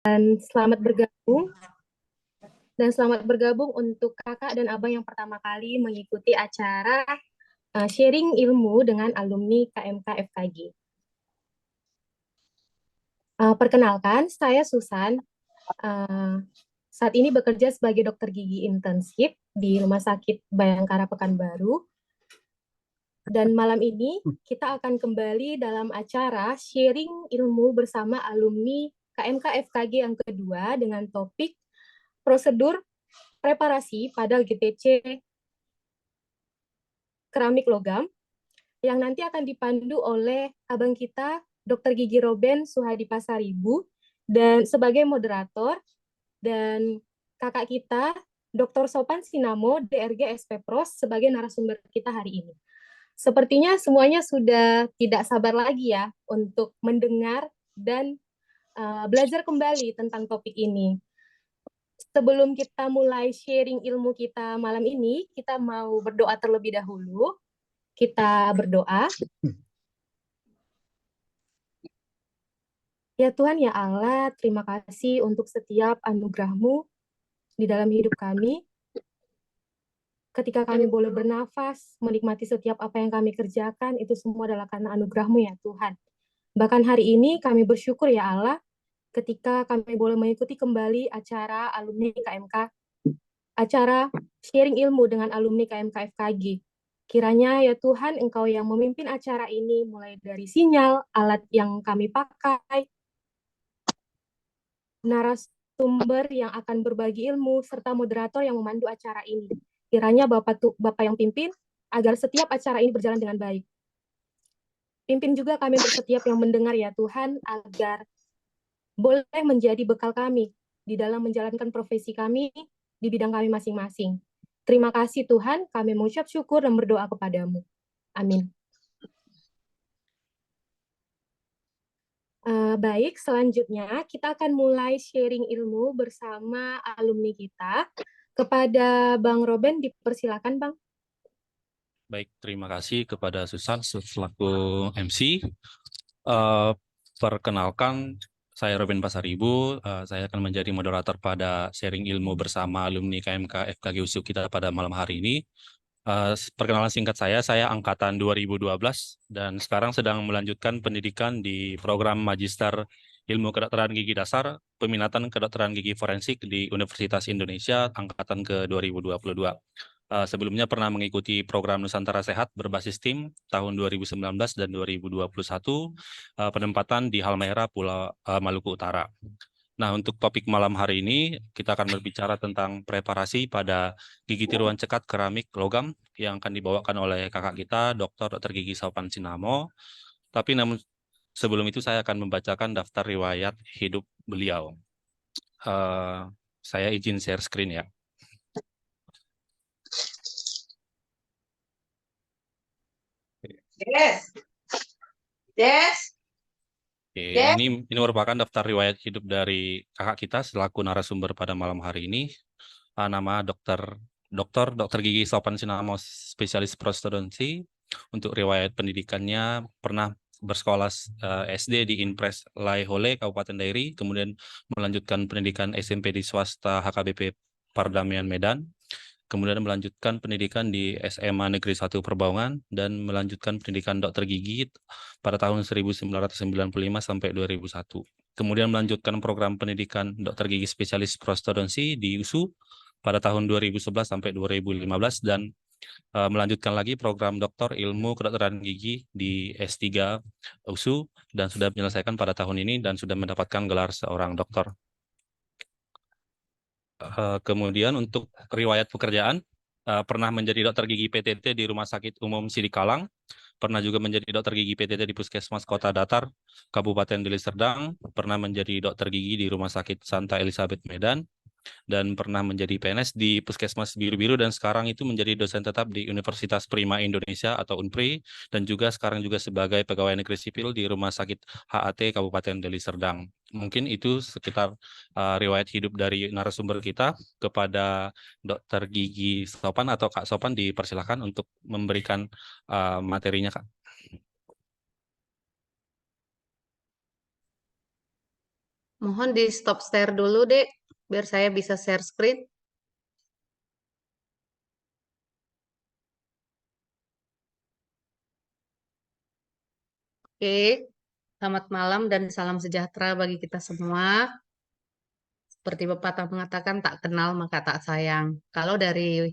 Selamat bergabung selamat bergabung untuk kakak dan abang yang pertama kali mengikuti acara sharing ilmu dengan alumni KMK FKG. Perkenalkan, saya Susan. Saat ini bekerja sebagai dokter gigi intensif di Rumah Sakit Bayangkara Pekanbaru. Dan malam ini kita akan kembali dalam acara sharing ilmu bersama alumni KMK FKG yang kedua dengan topik prosedur preparasi pada GTC keramik logam yang nanti akan dipandu oleh abang kita Dr. Gigi Roben Suhadi Pasaribu dan sebagai moderator, dan kakak kita Dr. Sopan Sinamo DRG SP Pros sebagai narasumber kita hari ini. Sepertinya semuanya sudah tidak sabar lagi ya untuk mendengar dan belajar kembali tentang topik ini. Sebelum kita mulai sharing ilmu kita malam ini, kita mau berdoa terlebih dahulu. Kita berdoa. Ya Tuhan, ya Allah, terima kasih untuk setiap anugerah-Mu di dalam hidup kami. Ketika kami boleh bernafas, menikmati setiap apa yang kami kerjakan, itu semua adalah karena anugerah-Mu ya Tuhan. Bahkan hari ini kami bersyukur ya Allah, ketika kami boleh mengikuti kembali acara alumni KMK, acara sharing ilmu dengan alumni KMK FKG. Kiranya ya Tuhan, Engkau yang memimpin acara ini, mulai dari sinyal, alat yang kami pakai, narasumber yang akan berbagi ilmu, serta moderator yang memandu acara ini. Kiranya Bapak yang pimpin, agar setiap acara ini berjalan dengan baik. Pimpin juga kami setiap yang mendengar ya Tuhan, agar boleh menjadi bekal kami di dalam menjalankan profesi kami di bidang kami masing-masing. Terima kasih Tuhan, kami mengucap syukur dan berdoa kepadamu. Amin. Baik, selanjutnya kita akan mulai sharing ilmu bersama alumni kita. Kepada Bang Roben, dipersilakan Bang. Baik, terima kasih kepada Susan selaku MC. Perkenalkan, saya Roben Pasaribu. Saya akan menjadi moderator pada sharing ilmu bersama alumni KMK FKG USU kita pada malam hari ini. Perkenalan singkat saya angkatan 2012 dan sekarang sedang melanjutkan pendidikan di program Magister Ilmu Kedokteran Gigi Dasar, peminatan kedokteran gigi forensik di Universitas Indonesia angkatan ke-2022. Sebelumnya pernah mengikuti program Nusantara Sehat berbasis tim tahun 2019 dan 2021, penempatan di Halmahera, Pulau Maluku Utara. Nah, untuk topik malam hari ini, kita akan berbicara tentang preparasi pada gigi tiruan cekat keramik logam yang akan dibawakan oleh kakak kita, Dr. Gigi Sopan Sinamo. Tapi namun sebelum itu saya akan membacakan daftar riwayat hidup beliau. Saya izin share screen ya. Yes. Yes. Oke, Yes. ini merupakan daftar riwayat hidup dari kakak kita selaku narasumber pada malam hari ini. Nama Dr. Gigi Sopan Sinamo, spesialis prostodonti. Untuk riwayat pendidikannya pernah bersekolah SD di Impres Laihole, Kabupaten Dairi, kemudian melanjutkan pendidikan SMP di swasta HKBP Pardamaian Medan, kemudian melanjutkan pendidikan di SMA Negeri 1 Perbaungan, dan melanjutkan pendidikan dokter gigi pada tahun 1995 sampai 2001. Kemudian melanjutkan program pendidikan dokter gigi spesialis prostodonti di USU pada tahun 2011 sampai 2015, dan melanjutkan lagi program doktor ilmu kedokteran gigi di S3 USU, dan sudah menyelesaikan pada tahun ini dan sudah mendapatkan gelar seorang doktor. Kemudian untuk riwayat pekerjaan, pernah menjadi dokter gigi PTT di Rumah Sakit Umum Sidikalang, pernah juga menjadi dokter gigi PTT di Puskesmas Kota Datar, Kabupaten Deli Serdang, pernah menjadi dokter gigi di Rumah Sakit Santa Elizabeth Medan, dan pernah menjadi PNS di Puskesmas Biru-Biru, dan sekarang itu menjadi dosen tetap di Universitas Prima Indonesia atau UNPRI, dan juga sekarang juga sebagai pegawai negeri sipil di Rumah Sakit HAT Kabupaten Deli Serdang. Mungkin itu sekitar riwayat hidup dari narasumber kita. Kepada Dokter Gigi Sopan atau Kak Sopan, dipersilakan untuk memberikan materinya, Kak. Mohon di stop share dulu, Dek, biar saya bisa share screen. Oke, selamat malam dan salam sejahtera bagi kita semua. Seperti pepatah mengatakan, tak kenal maka tak sayang. Kalau dari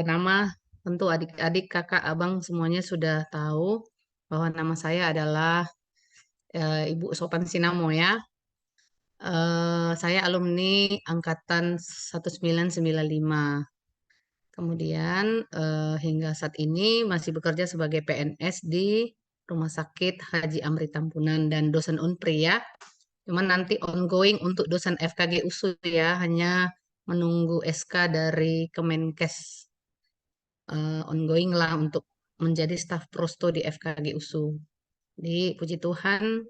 nama, tentu adik-adik, kakak, abang semuanya sudah tahu bahwa nama saya adalah Ibu Sopan Sinamo ya. Saya alumni angkatan 1995. Kemudian hingga saat ini masih bekerja sebagai PNS di Rumah Sakit Haji Amri Tampunan dan dosen Unpri ya. Cuman nanti ongoing untuk dosen FKG USU ya, hanya menunggu SK dari Kemenkes. Ongoing lah untuk menjadi staf prosto di FKG USU. Jadi puji Tuhan,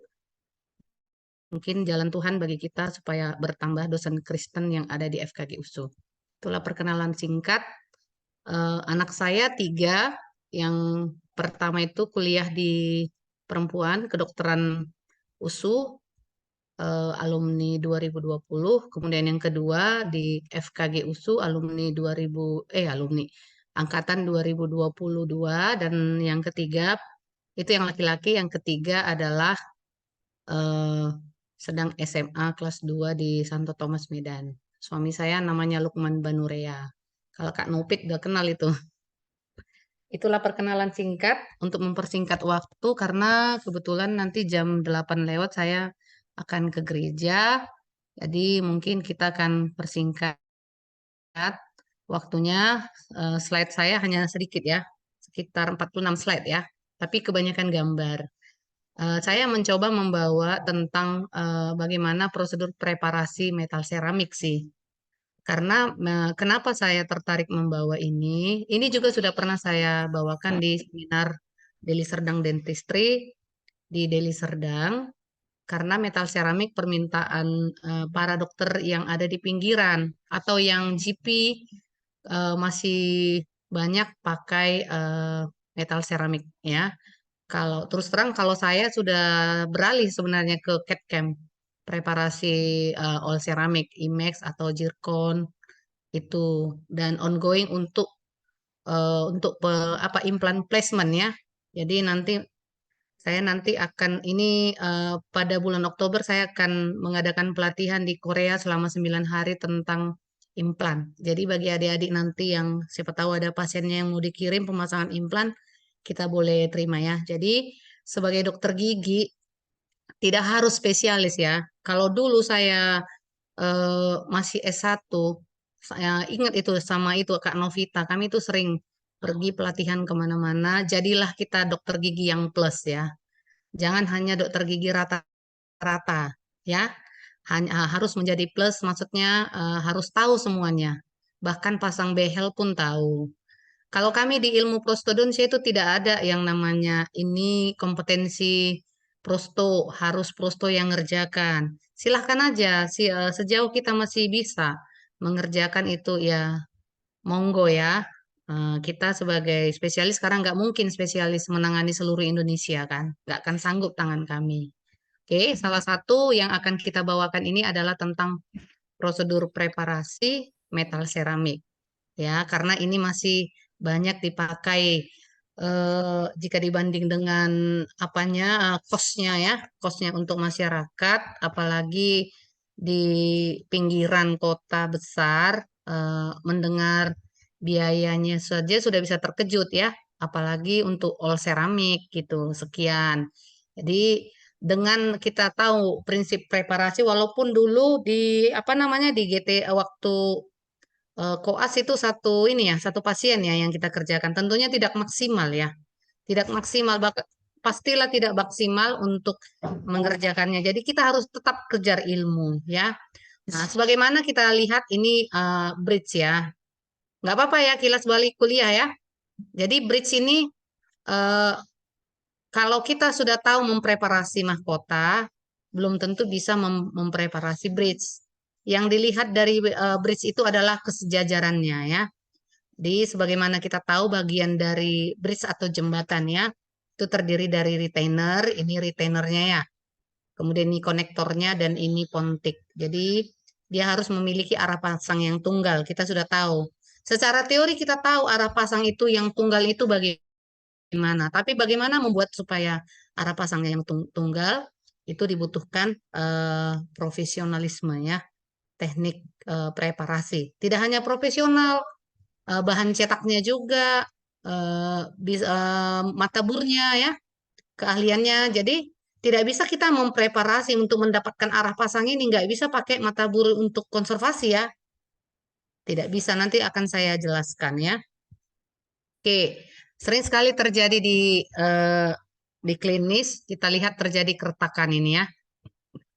mungkin jalan Tuhan bagi kita supaya bertambah dosen Kristen yang ada di FKG USU. Itulah perkenalan singkat. Anak saya 3, yang pertama itu kuliah di perempuan, kedokteran USU, alumni 2020, kemudian yang kedua di FKG USU, alumni angkatan 2022, dan yang ketiga, itu yang laki-laki, yang ketiga adalah sedang SMA kelas 2 di Santo Thomas Medan. Suami saya namanya Lukman Banurea. Kalau Kak Nopit udah kenal itu. Itulah perkenalan singkat untuk mempersingkat waktu karena kebetulan nanti jam 8 lewat saya akan ke gereja. Jadi mungkin kita akan persingkat waktunya. Slide saya hanya sedikit ya, sekitar 46 slide ya, tapi kebanyakan gambar. Saya mencoba membawa tentang bagaimana prosedur preparasi metal seramik sih. Karena kenapa saya tertarik membawa ini? Ini juga sudah pernah saya bawakan di seminar Deli Serdang Dentistry di Deli Serdang. Karena metal seramik permintaan para dokter yang ada di pinggiran atau yang GP masih banyak pakai metal seramik ya. Kalau terus terang kalau saya sudah beralih sebenarnya ke CAD/CAM, preparasi all ceramic, IMAX atau zircon itu, dan ongoing untuk implant placement ya. Jadi saya nanti akan pada bulan Oktober saya akan mengadakan pelatihan di Korea selama 9 hari tentang implan. Jadi bagi adik-adik nanti yang siapa tahu ada pasiennya yang mau dikirim pemasangan implan, kita boleh terima ya. Jadi sebagai dokter gigi tidak harus spesialis ya. Kalau dulu saya masih S1, saya ingat itu sama itu Kak Novita, kami itu sering pergi pelatihan kemana-mana. Jadilah kita dokter gigi yang plus ya. Jangan hanya dokter gigi rata-rata ya. Hanya harus menjadi plus, maksudnya harus tahu semuanya. Bahkan pasang behel pun tahu. Kalau kami di ilmu prostodontia itu tidak ada yang namanya ini kompetensi prosto, harus prosto yang ngerjakan. Silahkan aja, sejauh kita masih bisa mengerjakan itu ya, monggo ya. Kita sebagai spesialis sekarang nggak mungkin spesialis menangani seluruh Indonesia kan, nggak akan sanggup tangan kami. Oke, salah satu yang akan kita bawakan ini adalah tentang prosedur preparasi metal seramik ya, karena ini masih banyak dipakai jika dibanding dengan kosnya ya, kosnya untuk masyarakat, apalagi di pinggiran kota besar, mendengar biayanya saja sudah bisa terkejut ya, apalagi untuk all seramik gitu, sekian. Jadi dengan kita tahu prinsip preparasi, walaupun dulu di di GT waktu koas itu satu pasien ya yang kita kerjakan. Tentunya tidak maksimal ya. Tidak maksimal, pastilah tidak maksimal untuk mengerjakannya. Jadi kita harus tetap kejar ilmu ya. Nah, sebagaimana kita lihat ini bridge ya. Nggak apa-apa ya kilas balik kuliah ya. Jadi bridge ini eh, kalau kita sudah tahu mempreparasi mahkota, belum tentu bisa mempreparasi bridge. Yang dilihat dari bridge itu adalah kesejajarannya ya. Jadi sebagaimana kita tahu bagian dari bridge atau jembatan ya, itu terdiri dari retainer, ini retainernya ya. kemudian ini konektornya dan ini pontik. Jadi dia harus memiliki arah pasang yang tunggal. Kita sudah tahu. Secara teori kita tahu arah pasang itu yang tunggal itu bagaimana. Tapi bagaimana membuat supaya arah pasang yang tunggal itu dibutuhkan profesionalisme ya, teknik preparasi. Tidak hanya profesional, bahan cetaknya juga, mata burnya ya, keahliannya. Jadi tidak bisa kita mempreparasi untuk mendapatkan arah pasang ini, nggak bisa pakai mata bur untuk konservasi ya. Tidak bisa, nanti akan saya jelaskan ya. Oke, sering sekali terjadi di klinis, kita lihat terjadi keretakan ini ya.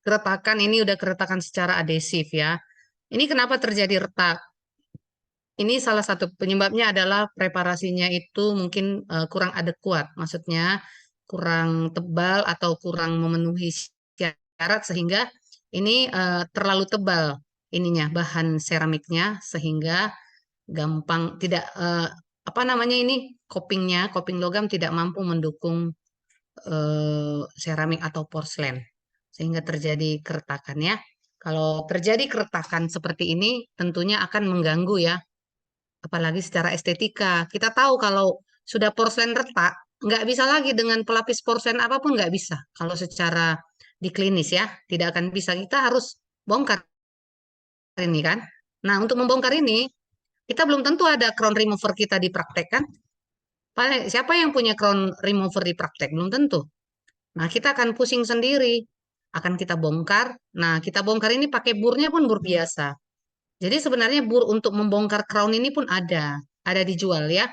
Keretakan ini udah keretakan secara adesif ya. Ini kenapa terjadi retak? Ini salah satu penyebabnya adalah preparasinya itu mungkin kurang adekuat, maksudnya kurang tebal atau kurang memenuhi syarat sehingga ini terlalu tebal ininya bahan seramiknya sehingga gampang tidak apa namanya ini coping logam tidak mampu mendukung seramik atau porselen sehingga terjadi keretakan ya. Kalau terjadi keretakan seperti ini tentunya akan mengganggu ya, apalagi secara estetika. Kita tahu kalau sudah porselen retak, nggak bisa lagi dengan pelapis porselen apapun nggak bisa. Kalau secara di klinis ya, tidak akan bisa. Kita harus bongkar ini kan. Nah, untuk membongkar ini, kita belum tentu ada crown remover kita di praktek kan. Siapa yang punya crown remover di praktek? Belum tentu. Nah, kita akan pusing sendiri. Akan kita bongkar. Nah, kita bongkar ini pakai burnya pun bur biasa. Jadi sebenarnya bur untuk membongkar crown ini pun ada dijual ya.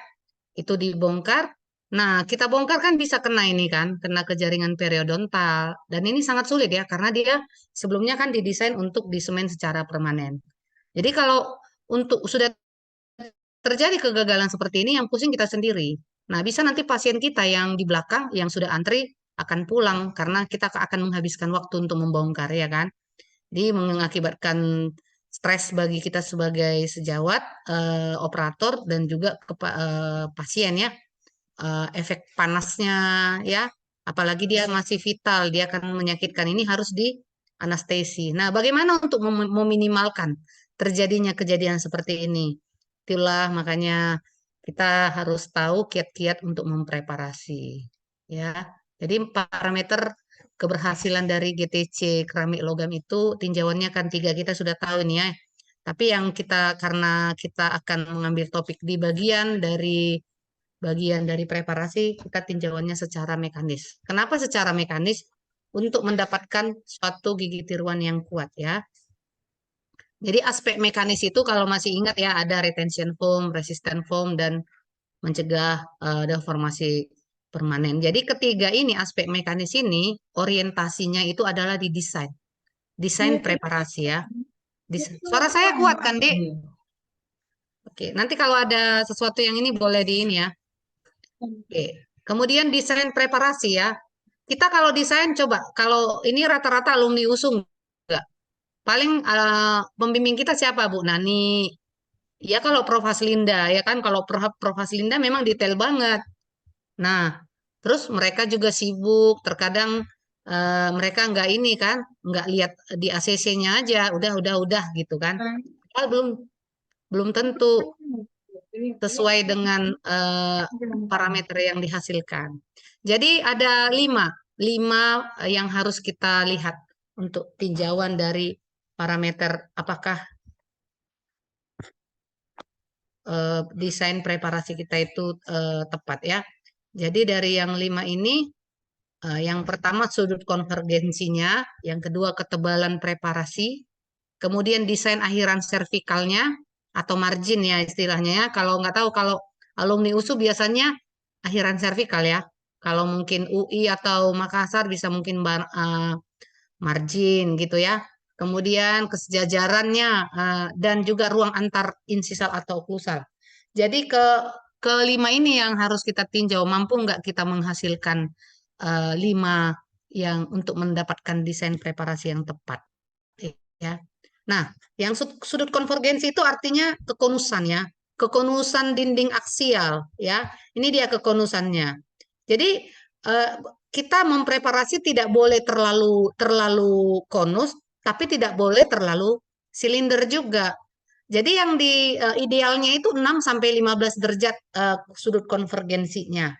Itu dibongkar. Nah, kita bongkar kan bisa kena ini kan, kena ke jaringan periodontal. Dan ini sangat sulit ya, karena dia sebelumnya kan didesain untuk disemen secara permanen. Jadi kalau untuk sudah terjadi kegagalan seperti ini, yang pusing kita sendiri. Nah, bisa nanti pasien kita yang di belakang, yang sudah antri, akan pulang, karena kita akan menghabiskan waktu untuk membongkar ya kan. Jadi mengakibatkan stres bagi kita sebagai sejawat, operator, dan juga pasien ya. Efek panasnya ya, apalagi dia masih vital, dia akan menyakitkan, ini harus di anestesi. Nah, bagaimana untuk meminimalkan terjadinya kejadian seperti ini? Itulah makanya kita harus tahu kiat-kiat untuk mempreparasi ya. Jadi parameter keberhasilan dari GTC keramik logam itu tinjauannya kan 3, kita sudah tahu ini ya. Tapi yang karena kita akan mengambil topik di bagian dari preparasi, kita tinjauannya secara mekanis. Kenapa secara mekanis? Untuk mendapatkan suatu gigi tiruan yang kuat ya. Jadi aspek mekanis itu kalau masih ingat ya, ada retention foam, resistant foam, dan mencegah deformasi permanen. Jadi ketiga ini, aspek mekanis ini, orientasinya itu adalah di desain. Desain preparasi ya. Suara saya kuat kan, Dek? Oke, nanti kalau ada sesuatu yang ini boleh di ini ya. Oke. Kemudian desain preparasi ya. Kita kalau desain coba, kalau ini rata-rata alumni USU enggak? Paling pembimbing kita siapa, Bu Nani? Ya kalau Prof Haslinda ya kan, kalau Prof Haslinda memang detail banget. Nah, terus mereka juga sibuk, terkadang mereka nggak ini kan, nggak lihat di ACC-nya aja, udah gitu kan. Belum tentu sesuai dengan parameter yang dihasilkan. Jadi ada 5 yang harus kita lihat untuk tinjauan dari parameter apakah desain preparasi kita itu tepat ya. Jadi dari yang 5 ini, yang pertama sudut konvergensinya, yang kedua ketebalan preparasi, kemudian desain akhiran servikalnya atau margin ya istilahnya ya. Kalau nggak tahu, kalau alumni USU biasanya akhiran servikal ya. Kalau mungkin UI atau Makassar bisa mungkin margin gitu ya. Kemudian kesejajarannya dan juga ruang antar insisal atau oklusal. Jadi kelima ini yang harus kita tinjau, mampu nggak kita menghasilkan 5 yang untuk mendapatkan desain preparasi yang tepat ya. Nah, yang sudut konvergensi itu artinya kekonusan ya, kekonusan dinding aksial ya. Ini dia kekonusannya. Jadi kita mempreparasi tidak boleh terlalu konus, tapi tidak boleh terlalu silinder juga. Jadi yang idealnya itu 6 sampai 15 derajat sudut konvergensinya.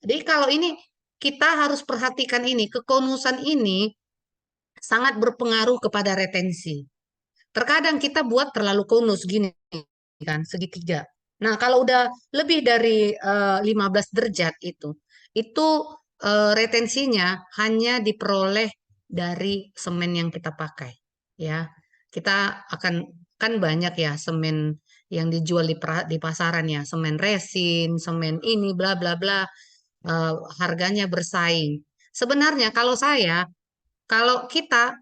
Jadi kalau ini kita harus perhatikan ini, kekonusan ini sangat berpengaruh kepada retensi. Terkadang kita buat terlalu konus gini kan, segitiga. Nah, kalau udah lebih dari 15 derajat itu retensinya hanya diperoleh dari semen yang kita pakai. Ya, kita kan banyak ya semen yang dijual di pasaran ya, semen resin, semen ini, bla bla bla, harganya bersaing. Sebenarnya kalau kita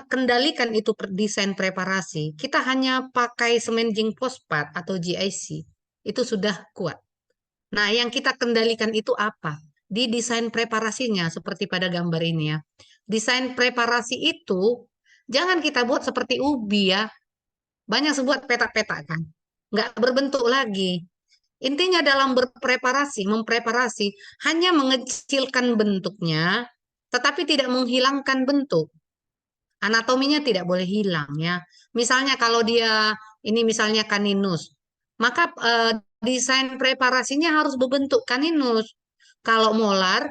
kendalikan itu desain preparasi, kita hanya pakai semen zinc fosfat atau GIC, itu sudah kuat. Nah, yang kita kendalikan itu apa? Di desain preparasinya, seperti pada gambar ini ya. Desain preparasi itu, jangan kita buat seperti ubi ya. Banyak sebuat petak-petak kan. Nggak berbentuk lagi. Intinya dalam mempreparasi, hanya mengecilkan bentuknya, tetapi tidak menghilangkan bentuk. Anatominya tidak boleh hilang ya. Misalnya kalau dia ini misalnya kaninus, maka desain preparasinya harus berbentuk kaninus. Kalau molar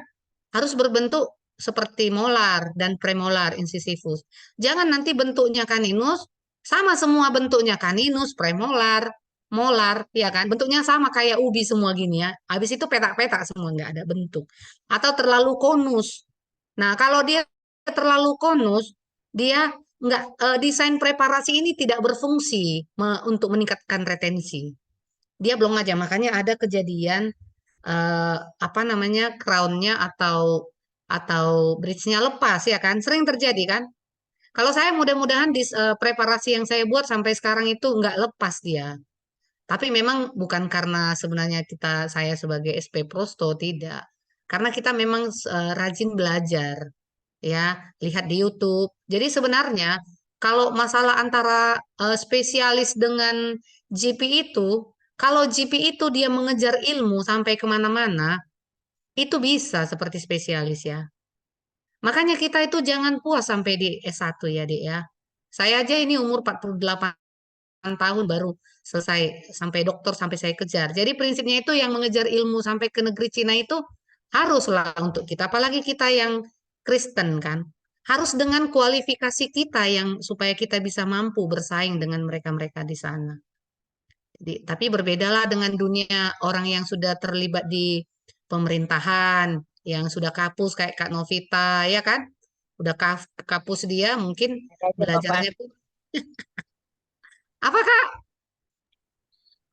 harus berbentuk seperti molar dan premolar incisivus. Jangan nanti bentuknya kaninus sama semua bentuknya kaninus, premolar, molar, ya kan? Bentuknya sama kayak ubi semua gini ya. Habis itu petak-petak semua nggak ada bentuk. Atau terlalu konus. Nah, kalau dia terlalu konus, dia nggak desain preparasi ini tidak berfungsi untuk meningkatkan retensi. Dia belum aja, makanya ada kejadian apa namanya crownnya atau bridge-nya lepas ya kan, sering terjadi kan. Kalau saya mudah-mudahan di preparasi yang saya buat sampai sekarang itu nggak lepas dia. Tapi memang bukan karena sebenarnya saya sebagai SP Prosto tidak, karena kita memang rajin belajar ya, lihat di YouTube. Jadi sebenarnya kalau masalah antara spesialis dengan GP itu, kalau GP itu dia mengejar ilmu sampai kemana-mana, itu bisa seperti spesialis ya. Makanya kita itu jangan puas sampai di S1 ya, Dek ya. Saya aja ini umur 48 tahun baru selesai sampai dokter sampai saya kejar. Jadi prinsipnya itu yang mengejar ilmu sampai ke negeri Cina itu haruslah untuk kita, apalagi kita yang Kristen kan. Harus dengan kualifikasi kita yang supaya kita bisa mampu bersaing dengan mereka-mereka di sana. Jadi, tapi berbedalah dengan dunia orang yang sudah terlibat di pemerintahan, yang sudah kapus kayak Kak Novita, ya kan? Udah kapus dia, mungkin belajarnya tuh. Apa Kak?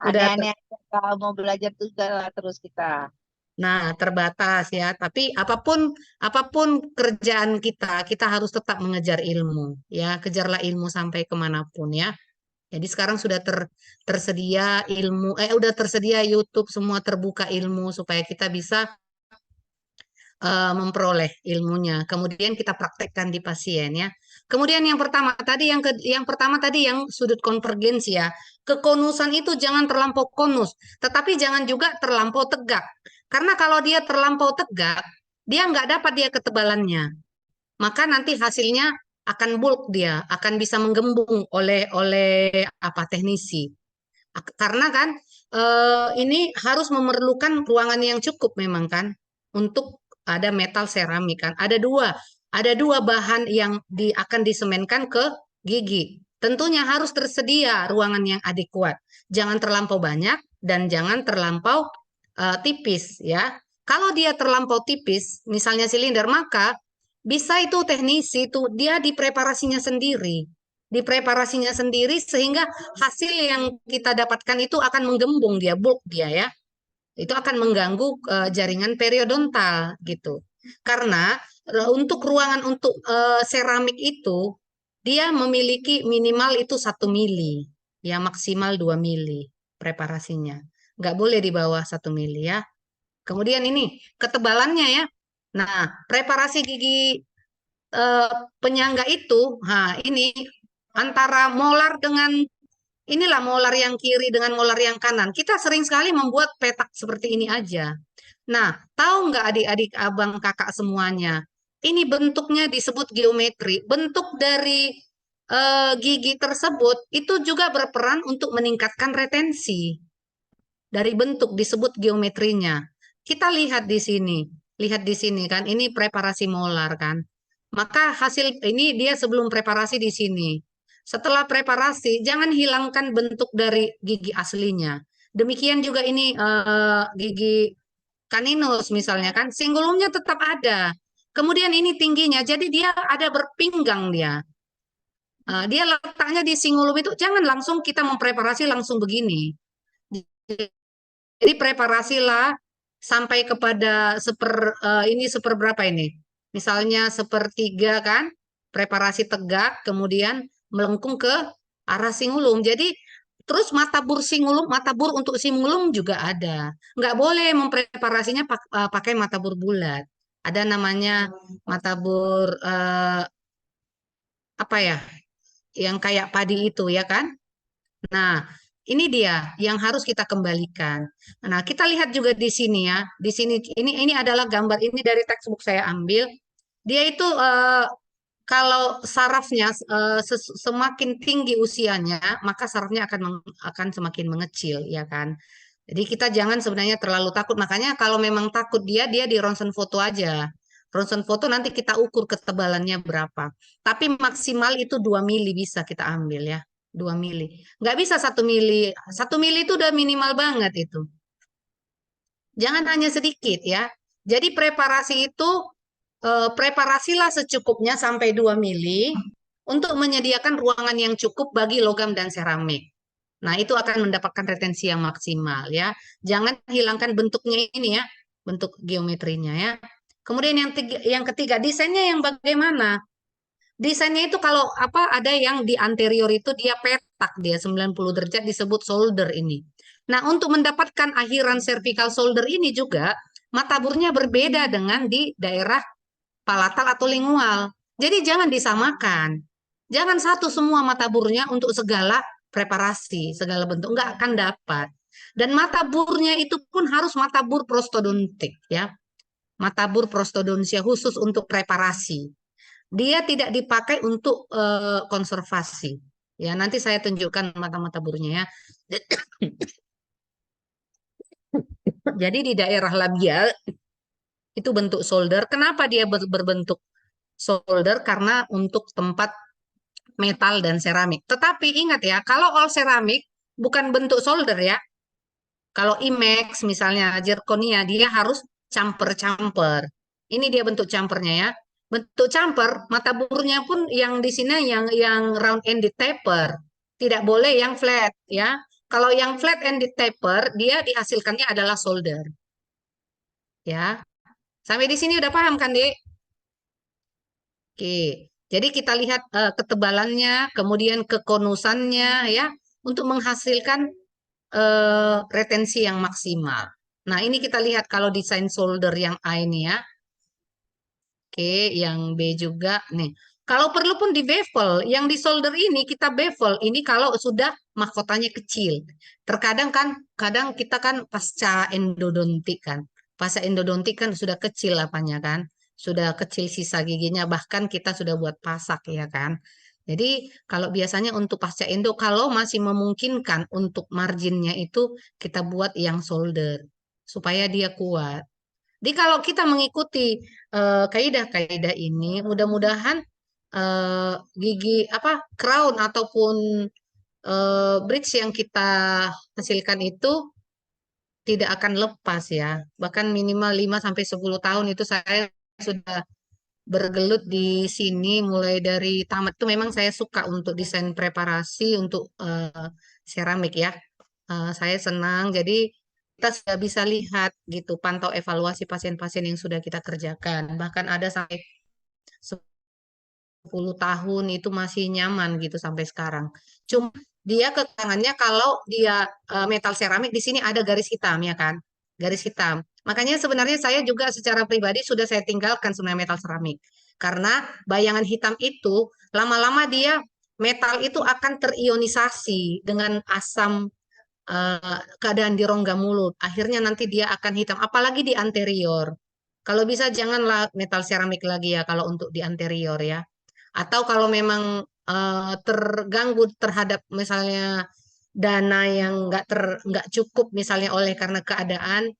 Udah Aneh-aneh aja kalau mau belajar tuh terus kita. Nah, terbatas ya. Tapi apapun kerjaan kita harus tetap mengejar ilmu. Ya, kejarlah ilmu sampai kemanapun ya. Jadi sekarang sudah tersedia ilmu, udah tersedia YouTube, semua terbuka ilmu supaya kita bisa memperoleh ilmunya. Kemudian kita praktekkan di pasien ya. Kemudian yang pertama tadi yang sudut konvergensi ya. Kekonusan itu jangan terlampau konus, tetapi jangan juga terlampau tegak. Karena kalau dia terlampau tegak, dia nggak dapat dia ketebalannya. Maka nanti hasilnya akan bulk dia, akan bisa menggembung oleh apa teknisi. Karena kan ini harus memerlukan ruangan yang cukup memang kan untuk ada metal seramik kan. Ada dua bahan yang akan disemenkan ke gigi. Tentunya harus tersedia ruangan yang adekuat. Jangan terlampau banyak dan jangan terlampau tipis ya. Kalau dia terlampau tipis, misalnya silinder, maka bisa itu teknisi itu dia dipreparasinya sendiri sehingga hasil yang kita dapatkan itu akan menggembung dia, bulk dia ya. Itu akan mengganggu jaringan periodontal gitu. Karena untuk ruangan untuk seramik itu dia memiliki minimal itu 1 mili, ya maksimal 2 mili preparasinya. Nggak boleh di bawah 1 mili ya. Kemudian ini ketebalannya ya. Nah, preparasi gigi penyangga itu, ini antara molar dengan inilah molar yang kiri dengan molar yang kanan. Kita sering sekali membuat petak seperti ini aja. Nah, tahu nggak adik-adik, abang, kakak semuanya? Ini bentuknya disebut geometri. Bentuk dari gigi tersebut itu juga berperan untuk meningkatkan retensi. Dari bentuk disebut geometrinya. Kita lihat di sini. Lihat di sini kan, ini preparasi molar kan. Maka hasil ini dia sebelum preparasi di sini. Setelah preparasi, jangan hilangkan bentuk dari gigi aslinya. Demikian juga ini gigi kaninus misalnya kan, singgulumnya tetap ada. Kemudian ini tingginya, jadi dia ada berpinggang dia. Dia letaknya di singgulum itu, jangan langsung kita mempreparasi langsung begini. Jadi preparasilah sampai kepada ini seperberapa ini. Misalnya sepertiga kan, preparasi tegak, kemudian melengkung ke arah singulum. Jadi terus mata bur untuk singulum juga ada. Nggak boleh mempreparasinya pakai mata bur bulat. Ada namanya mata bur apa ya, yang kayak padi itu ya kan. Nah, ini dia yang harus kita kembalikan. Nah, kita lihat juga di sini ya. Di sini ini adalah gambar ini dari textbook saya ambil. Dia itu kalau sarafnya semakin tinggi usianya, maka sarafnya akan semakin mengecil, ya kan? Jadi kita jangan sebenarnya terlalu takut. Makanya kalau memang takut dia di ronsen foto aja. Ronsen foto nanti kita ukur ketebalannya berapa. Tapi maksimal itu 2 mili bisa kita ambil ya. 2 mili. Nggak bisa 1 mili. 1 mili itu udah minimal banget itu. Jangan hanya sedikit ya. Jadi preparasi itu preparasilah secukupnya sampai 2 mili untuk menyediakan ruangan yang cukup bagi logam dan seramik. Nah, itu akan mendapatkan retensi yang maksimal ya. Jangan hilangkan bentuknya ini ya, bentuk geometrinya ya. Kemudian yang ketiga, desainnya yang bagaimana? Desainnya itu kalau apa ada yang di anterior itu dia petak, dia 90 derajat disebut shoulder ini. Nah, untuk mendapatkan akhiran cervical shoulder ini juga mataburnya berbeda dengan di daerah palatal atau lingual. Jadi jangan disamakan. Jangan satu semua mataburnya untuk segala preparasi, segala bentuk. Enggak akan dapat. Dan mataburnya itu pun harus matabur prostodontik ya. Matabur prostodontia khusus untuk preparasi. Dia tidak dipakai untuk konservasi. Ya, nanti saya tunjukkan mata-mataburnya ya. Jadi di daerah labial itu bentuk solder. Kenapa dia berbentuk solder? Karena untuk tempat metal dan seramik. Tetapi ingat ya, kalau all seramik bukan bentuk solder ya. Kalau IMAX misalnya zirconia dia harus camper-camper. Ini dia bentuk campernya ya. Bentuk camper, mata burnya pun yang di sini yang round ended taper. Tidak boleh yang flat ya. Kalau yang flat ended taper, dia dihasilkannya adalah solder. Ya. Sampai di sini udah paham kan, Dek? Oke. Jadi kita lihat ketebalannya, kemudian kekonusannya ya untuk menghasilkan retensi yang maksimal. Nah, ini kita lihat kalau desain solder yang A ini ya. Oke, yang B juga nih. Kalau perlu pun di bevel, yang di solder ini kita bevel. Ini kalau sudah mahkotanya kecil. Terkadang kan, kadang kita kan pasca endodontik kan. Pasca endodontik kan sudah kecil apanya kan. Sudah kecil sisa giginya, bahkan kita sudah buat pasak ya kan. Jadi kalau biasanya untuk pasca endo, kalau masih memungkinkan untuk marginnya itu kita buat yang solder. Supaya dia kuat. Jadi kalau kita mengikuti kaidah-kaidah ini, mudah-mudahan gigi apa crown ataupun bridge yang kita hasilkan itu tidak akan lepas ya. Bahkan minimal 5 sampai 10 tahun itu saya sudah bergelut di sini mulai dari tamat itu memang saya suka untuk desain preparasi untuk seramik ya. Saya senang jadi kita sudah bisa lihat gitu pantau evaluasi pasien-pasien yang sudah kita kerjakan. Bahkan ada sampai 10 tahun itu masih nyaman gitu sampai sekarang. Cuma dia kekurangannya kalau dia metal seramik di sini ada garis hitam ya kan? Garis hitam. Makanya sebenarnya saya juga secara pribadi sudah saya tinggalkan sebenarnya metal seramik. Karena bayangan hitam itu lama-lama dia metal itu akan terionisasi dengan asam keadaan di rongga mulut. Akhirnya nanti dia akan hitam, apalagi di anterior. Kalau bisa janganlah metal seramik lagi ya kalau untuk di anterior ya. Atau kalau memang terganggu terhadap misalnya dana yang nggak cukup misalnya oleh karena keadaan,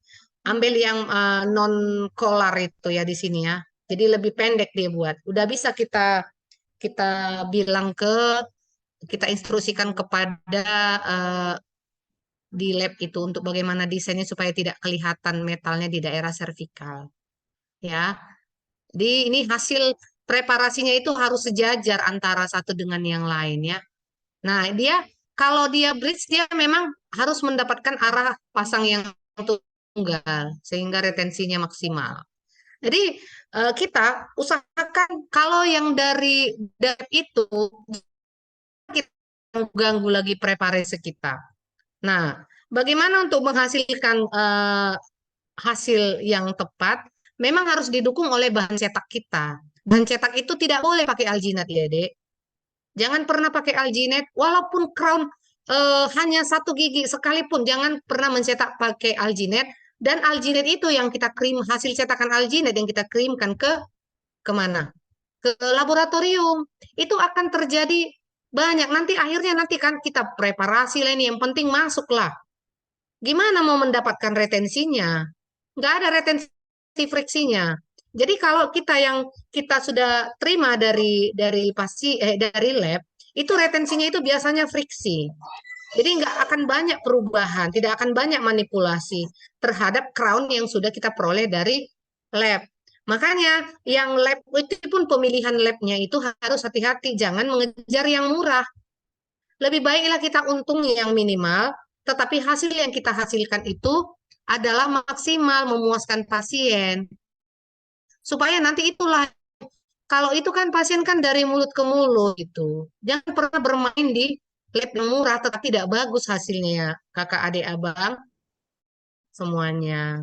ambil yang non kolar itu ya di sini ya. Jadi lebih pendek dia buat. Udah bisa kita kita bilang kita instruksikan kepada eh, di lab itu untuk bagaimana desainnya supaya tidak kelihatan metalnya di daerah servikal ya. Jadi ini hasil preparasinya itu harus sejajar antara satu dengan yang lain ya. Nah, dia kalau dia bridge dia memang harus mendapatkan arah pasang yang tunggal sehingga retensinya maksimal. Jadi kita usahakan kalau yang dari dep itu kita ganggu lagi preparasi kita. Nah, bagaimana untuk menghasilkan hasil yang tepat? Memang harus didukung oleh bahan cetak kita. Bahan cetak itu tidak boleh pakai alginat ya, Dek. Jangan pernah pakai alginate, walaupun crown hanya satu gigi sekalipun, jangan pernah mencetak pakai alginate. Dan alginate itu yang kita krim, hasil cetakan alginate yang kita kirimkan ke kemana? Ke laboratorium. Itu akan terjadi banyak. Nanti akhirnya nanti kan kita preparasi lah ini, yang penting masuklah. Gimana mau mendapatkan retensinya? Nggak ada retensi friksinya. Jadi kalau kita yang kita sudah terima dari lab, itu retensinya itu biasanya friksi. Jadi nggak akan banyak perubahan, tidak akan banyak manipulasi terhadap crown yang sudah kita peroleh dari lab. Makanya yang lab itu pun pemilihan labnya itu harus hati-hati, jangan mengejar yang murah. Lebih baiklah kita untung yang minimal, tetapi hasil yang kita hasilkan itu adalah maksimal memuaskan pasien. Supaya nanti itulah, kalau itu kan pasien kan dari mulut ke mulut gitu. Jangan pernah bermain di lab yang murah tetapi tidak bagus hasilnya ya, kakak adik abang semuanya.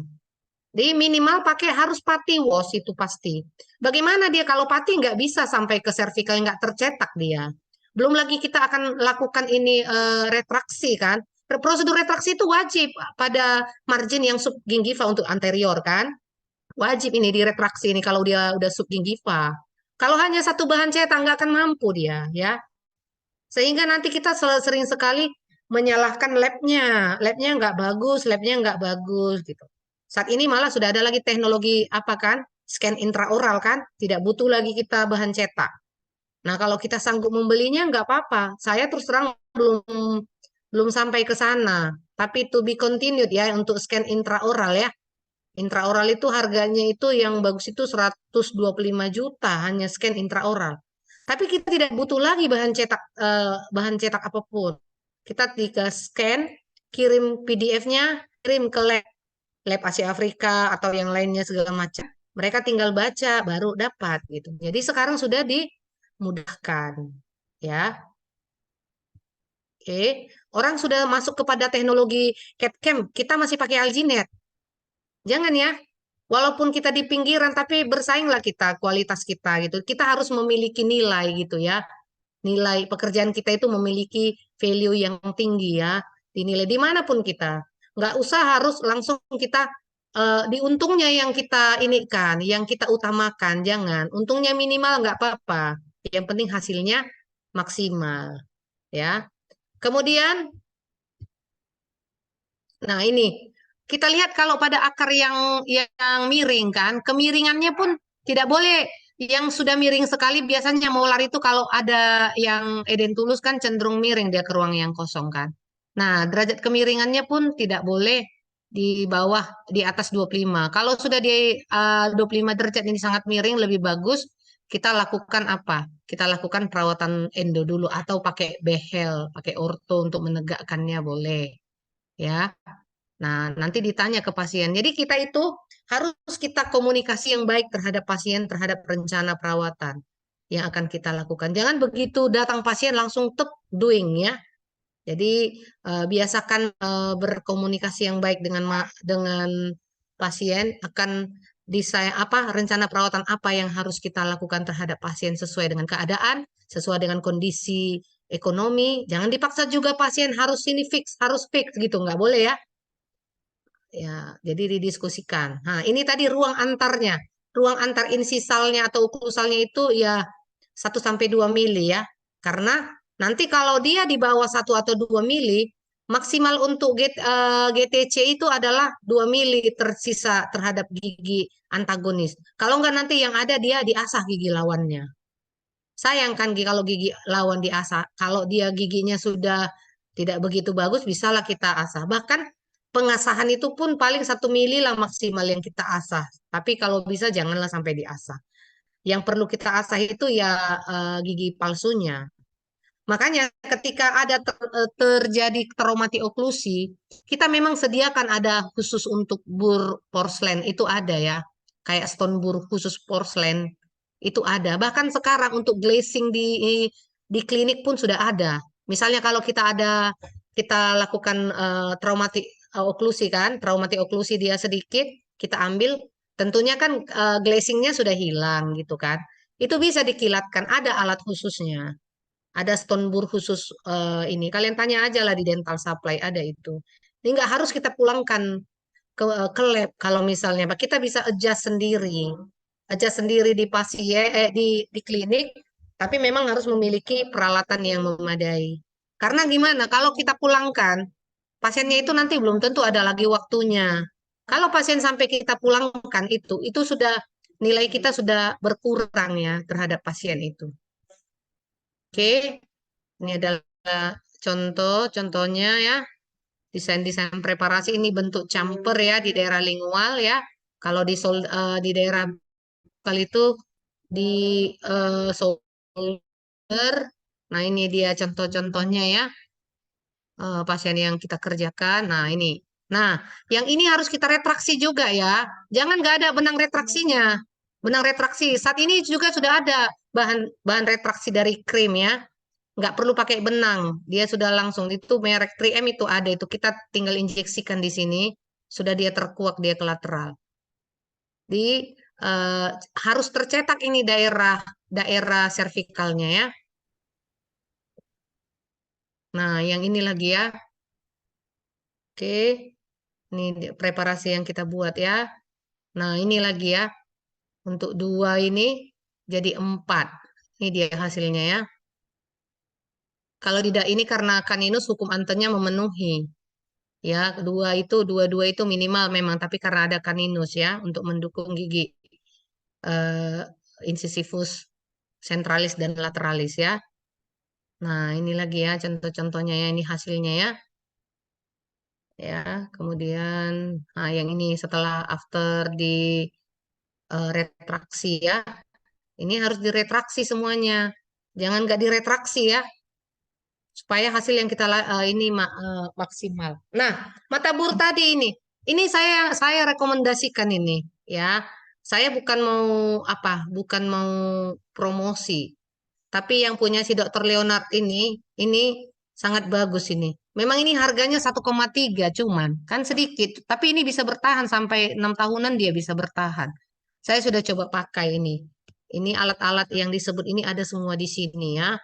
Jadi minimal pakai harus pati wash itu pasti. Bagaimana dia kalau pati nggak bisa sampai ke cervical nggak tercetak dia. Belum lagi kita akan lakukan ini retraksi kan. Prosedur retraksi itu wajib pada margin yang subgingiva untuk anterior kan. Wajib ini diretraksi ini kalau dia udah subgingiva. Kalau hanya satu bahan cetak nggak akan mampu dia ya. Sehingga nanti kita sering sekali menyalahkan labnya. Labnya nggak bagus, labnya nggak bagus gitu. Saat ini malah sudah ada lagi teknologi apa kan? Scan intraoral kan? Tidak butuh lagi kita bahan cetak. Nah, kalau kita sanggup membelinya nggak apa-apa. Saya terus terang belum sampai ke sana. Tapi to be continued ya untuk scan intraoral ya. Intraoral itu harganya itu yang bagus itu 125 juta hanya scan intraoral. Tapi kita tidak butuh lagi bahan cetak apapun. Kita tinggal scan, kirim PDF-nya, kirim ke lab Asia Afrika atau yang lainnya segala macam. Mereka tinggal baca baru dapat gitu. Jadi sekarang sudah dimudahkan ya. Oke, orang sudah masuk kepada teknologi CAD/CAM, kita masih pakai alginate. Jangan ya. Walaupun kita di pinggiran tapi bersainglah kita kualitas kita gitu. Kita harus memiliki nilai gitu ya. Nilai pekerjaan kita itu memiliki value yang tinggi ya. Dinilai dimanapun kita. Nggak usah harus langsung kita di untungnya yang kita ini kan, yang kita utamakan. Jangan. Untungnya minimal nggak apa-apa. Yang penting hasilnya maksimal ya. Kemudian, nah ini kita lihat kalau pada akar yang miring kan, kemiringannya pun tidak boleh. Yang sudah miring sekali biasanya molar itu kalau ada yang edentulus kan cenderung miring dia ke ruang yang kosong kan. Nah, derajat kemiringannya pun tidak boleh di bawah di atas 25. Kalau sudah di 25 derajat ini sangat miring lebih bagus kita lakukan apa? Kita lakukan perawatan endo dulu atau pakai behel, pakai orto untuk menegakkannya boleh ya. Nah, nanti ditanya ke pasien. Jadi kita itu harus kita komunikasi yang baik terhadap pasien, terhadap rencana perawatan yang akan kita lakukan. Jangan begitu datang pasien langsung tep doing ya. Jadi biasakan berkomunikasi yang baik dengan pasien akan desain apa rencana perawatan apa yang harus kita lakukan terhadap pasien sesuai dengan keadaan, sesuai dengan kondisi ekonomi. Jangan dipaksa juga pasien harus ini harus fix gitu, nggak boleh ya. Ya, jadi didiskusikan. Nah, ini tadi ruang antarnya. Ruang antar insisalnya atau oklusalnya itu ya 1 sampai 2 mili ya. Karena nanti kalau dia di bawah 1 atau 2 mili, maksimal untuk GTC itu adalah 2 mili tersisa terhadap gigi antagonis. Kalau enggak nanti yang ada dia diasah gigi lawannya. Sayang kan kalau gigi lawan diasah. Kalau dia giginya sudah tidak begitu bagus, bisalah kita asah. Bahkan pengasahan itu pun paling 1 mili lah maksimal yang kita asah. Tapi kalau bisa janganlah sampai diasah. Yang perlu kita asah itu ya gigi palsunya. Makanya ketika ada terjadi traumatik oklusi, kita memang sediakan ada khusus untuk bur porselen, itu ada ya. Kayak stone bur khusus porselen, itu ada. Bahkan sekarang untuk glazing di klinik pun sudah ada. Misalnya kalau kita lakukan traumatik oklusi kan, traumatik oklusi dia sedikit, kita ambil, tentunya kan glazingnya sudah hilang gitu kan. Itu bisa dikilatkan, ada alat khususnya. Ada stone bur khusus ini. Kalian tanya aja lah di dental supply ada itu. Ini nggak harus kita pulangkan ke lab kalau misalnya Pak. Kita bisa adjust sendiri. Adjust sendiri di pasien di klinik, tapi memang harus memiliki peralatan yang memadai. Karena gimana? Kalau kita pulangkan, pasiennya itu nanti belum tentu ada lagi waktunya. Kalau pasien sampai kita pulangkan itu sudah nilai kita sudah berkurang ya terhadap pasien itu. Oke, ini adalah contohnya ya. Desain-desain preparasi ini bentuk camper ya di daerah lingual ya. Kalau di daerah bukal itu di shoulder. Nah, ini dia contoh-contohnya ya. Pasien yang kita kerjakan. Nah, ini. Nah, yang ini harus kita retraksi juga ya. Jangan nggak ada benang retraksinya. Benang retraksi. Saat ini juga sudah ada bahan retraksi dari krim ya. Nggak perlu pakai benang, dia sudah langsung itu merek 3M itu ada itu kita tinggal injeksikan di sini, sudah dia terkuak dia ke lateral. Di eh, harus tercetak ini daerah cervicalnya ya. Nah, yang ini lagi ya. Oke, ini preparasi yang kita buat ya. Nah, ini lagi ya. Untuk 2 ini jadi 4. Ini dia hasilnya ya. Kalau tidak ini karena kaninus hukum antennya memenuhi. Ya, dua-dua itu minimal memang, tapi karena ada kaninus ya untuk mendukung gigi eh, incisivus centralis dan lateralis ya. Nah, ini lagi ya contoh-contohnya ya, ini hasilnya ya. Ya, kemudian nah yang ini setelah after di retraksi ya. Ini harus diretraksi semuanya. Jangan nggak diretraksi ya, supaya hasil yang kita ini maksimal. Nah, mata bur tadi ini saya rekomendasikan ini ya. Saya bukan mau bukan mau promosi, tapi yang punya si Dokter Leonard ini sangat bagus ini. Memang ini harganya 1,3 cuman, kan sedikit, tapi ini bisa bertahan sampai 6 tahunan dia bisa bertahan. Saya sudah coba pakai ini. Ini alat-alat yang disebut ini ada semua di sini ya.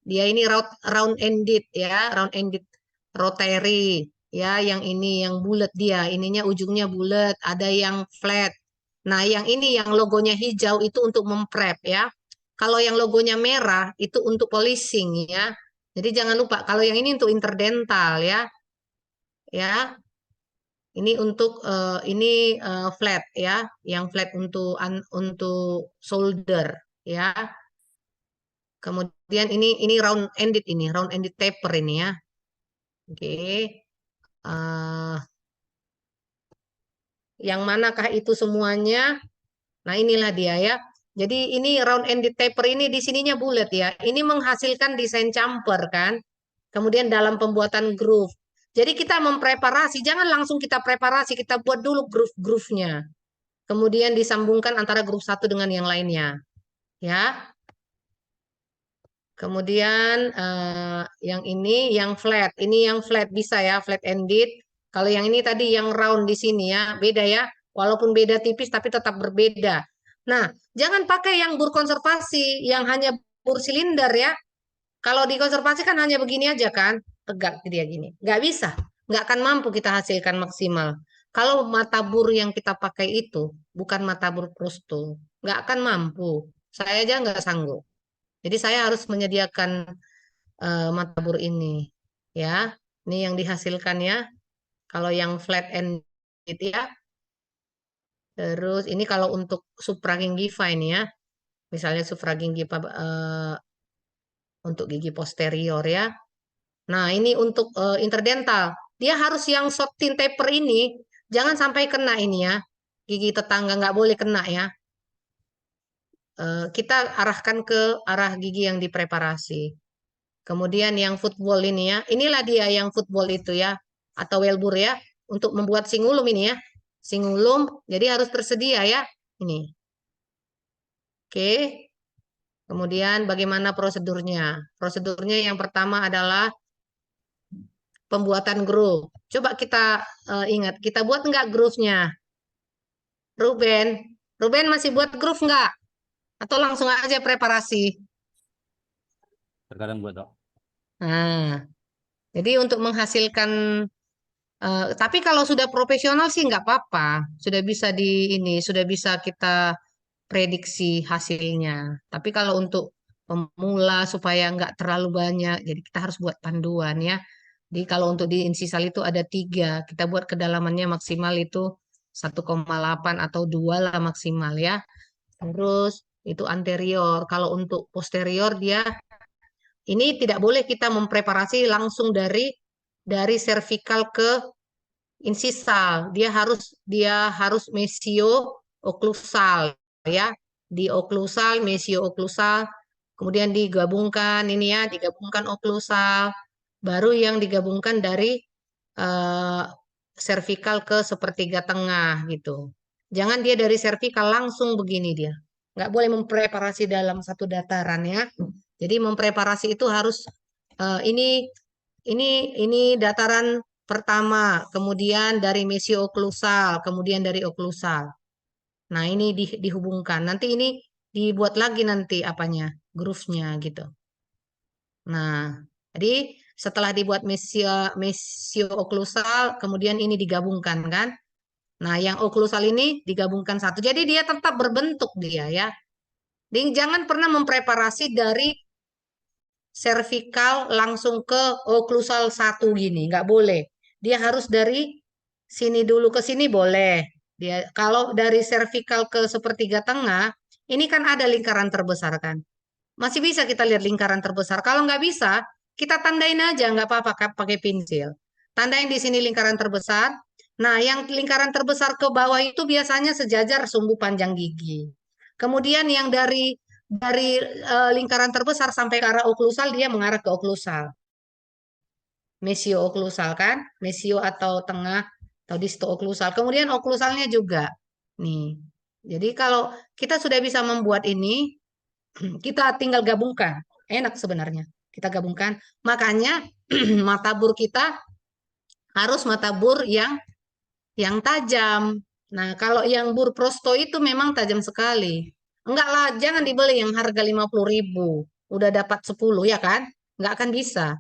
Dia ini round ended ya, round ended rotary ya, yang ini yang bulat dia, ininya ujungnya bulat, ada yang flat. Nah, yang ini yang logonya hijau itu untuk memprep ya. Kalau yang logonya merah itu untuk polishing ya. Jadi jangan lupa kalau yang ini untuk interdental ya. Ya, ini untuk flat ya, yang flat untuk shoulder ya. Kemudian ini round ended taper ini ya. Oke. Yang manakah itu semuanya? Nah, inilah dia ya. Jadi ini round ended taper ini di sininya bulat ya. Ini menghasilkan desain camper kan. Kemudian dalam pembuatan groove. Jadi kita mempreparasi, jangan langsung kita preparasi, kita buat dulu groove-groove-nya. Kemudian disambungkan antara groove satu dengan yang lainnya. Ya. Kemudian yang ini yang flat. Ini yang flat bisa ya, flat ended. Kalau yang ini tadi yang round di sini ya, beda ya. Walaupun beda tipis tapi tetap berbeda. Nah, jangan pakai yang bur konservasi, yang hanya bur silinder ya. Kalau di konservasi kan hanya begini aja kan, tegak dia gini. Nggak bisa, nggak akan mampu kita hasilkan maksimal. Kalau mata bur yang kita pakai itu bukan mata bur prosto, nggak akan mampu. Saya aja nggak sanggup. Jadi saya harus menyediakan mata bur ini. Ya, ini yang dihasilkan ya. Kalau yang flat end itu ya. Terus ini kalau untuk supragingiva ini ya. Misalnya supragingiva untuk gigi posterior ya. Nah, ini untuk interdental. Dia harus yang short thin taper ini, jangan sampai kena ini ya. Gigi tetangga nggak boleh kena ya. Kita arahkan ke arah gigi yang dipreparasi. Kemudian yang football ini ya. Inilah dia yang football itu ya. Atau Welbur ya. Untuk membuat singulum ini ya. Singulum, jadi harus tersedia ya. Ini. Oke. Kemudian bagaimana prosedurnya? Prosedurnya yang pertama adalah pembuatan groove. Coba kita ingat, kita buat nggak groove-nya? Ruben, Ruben masih buat groove nggak? Atau langsung aja preparasi? Terkadang buat dok. Nah, jadi untuk menghasilkan, tapi kalau sudah profesional sih nggak apa-apa. Sudah bisa sudah bisa kita prediksi hasilnya. Tapi kalau untuk pemula supaya nggak terlalu banyak, jadi kita harus buat panduan ya. Jadi kalau untuk di insisal itu ada 3, kita buat kedalamannya maksimal itu 1,8 atau 2 lah maksimal ya. Terus itu anterior. Kalau untuk posterior dia ini tidak boleh kita mempreparasi langsung dari cervical ke insisal. Dia harus mesio oklusal ya. Di oklusal, mesio oklusal, kemudian digabungkan ini ya, digabungkan oklusal, baru yang digabungkan dari eh, cervical ke sepertiga tengah gitu. Jangan dia dari cervical langsung begini dia. Nggak boleh mempreparasi dalam satu dataran ya. Jadi mempreparasi itu harus eh, ini dataran pertama, kemudian dari mesio oklusal, kemudian dari oklusal. Nah, ini dihubungkan. Nanti ini dibuat lagi nanti apanya? Groove-nya gitu. Nah, jadi setelah dibuat mesio oklusal, kemudian ini digabungkan kan? Nah, yang oklusal ini digabungkan satu. Jadi dia tetap berbentuk dia ya. Jadi jangan pernah mempreparasi dari cervical langsung ke oklusal satu gini, nggak boleh. Dia harus dari sini dulu ke sini boleh. Dia kalau dari cervical ke sepertiga tengah, ini kan ada lingkaran terbesar kan. Masih bisa kita lihat lingkaran terbesar. Kalau nggak bisa, kita tandain aja, nggak apa-apa pakai pensil. Tandain di sini lingkaran terbesar. Nah, yang lingkaran terbesar ke bawah itu biasanya sejajar sumbu panjang gigi. Kemudian yang dari lingkaran terbesar sampai ke arah oklusal, dia mengarah ke oklusal. Mesio oklusal kan? Mesio atau tengah atau disto oklusal. Kemudian oklusalnya juga. Nih. Jadi kalau kita sudah bisa membuat ini, kita tinggal gabungkan. Enak sebenarnya. Kita gabungkan. Makanya mata bur kita harus mata bur yang tajam. Nah, kalau yang bur prosto itu memang tajam sekali. Enggak lah, jangan dibeli yang harga 50.000. Udah dapat 10 ya kan? Enggak akan bisa.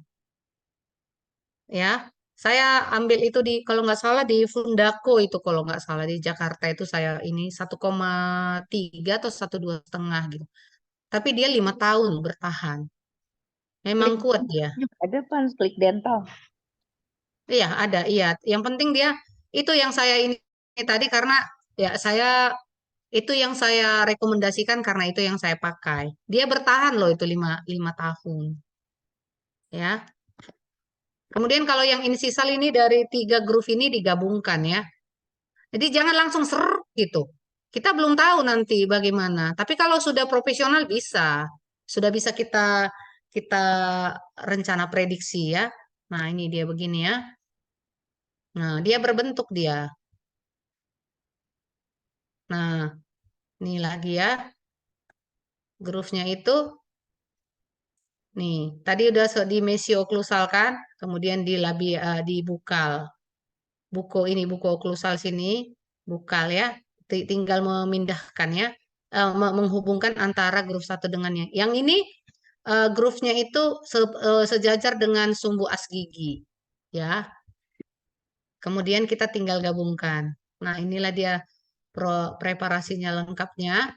Ya, saya ambil itu kalau nggak salah di Fundako itu kalau nggak salah di Jakarta itu saya ini 1,3 atau 1,2,5 gitu. Tapi dia 5 tahun bertahan. Memang Klik kuat dia. ada pan klik dental. Iya, ada, iya. Yang penting dia itu yang saya ini tadi karena ya itu yang saya rekomendasikan karena itu yang saya pakai. Dia bertahan loh itu 5 tahun. Ya. Kemudian kalau yang insisal ini dari 3 groove ini digabungkan ya. Jadi jangan langsung ser gitu. Kita belum tahu nanti bagaimana. Tapi kalau sudah profesional bisa. Sudah bisa kita kita rencana prediksi ya. Nah, ini dia begini ya. Nah, dia berbentuk dia. Nah, ini lagi ya. Groove-nya itu nih, tadi udah di mesio oklusal kan, kemudian di bukal. Buko oklusal sini, bukal ya. Tinggal memindahkan ya, menghubungkan antara groove satu dengan yang ini groove-nya itu sejajar dengan sumbu as gigi, ya. Kemudian kita tinggal gabungkan. Nah, inilah dia preparasinya lengkapnya.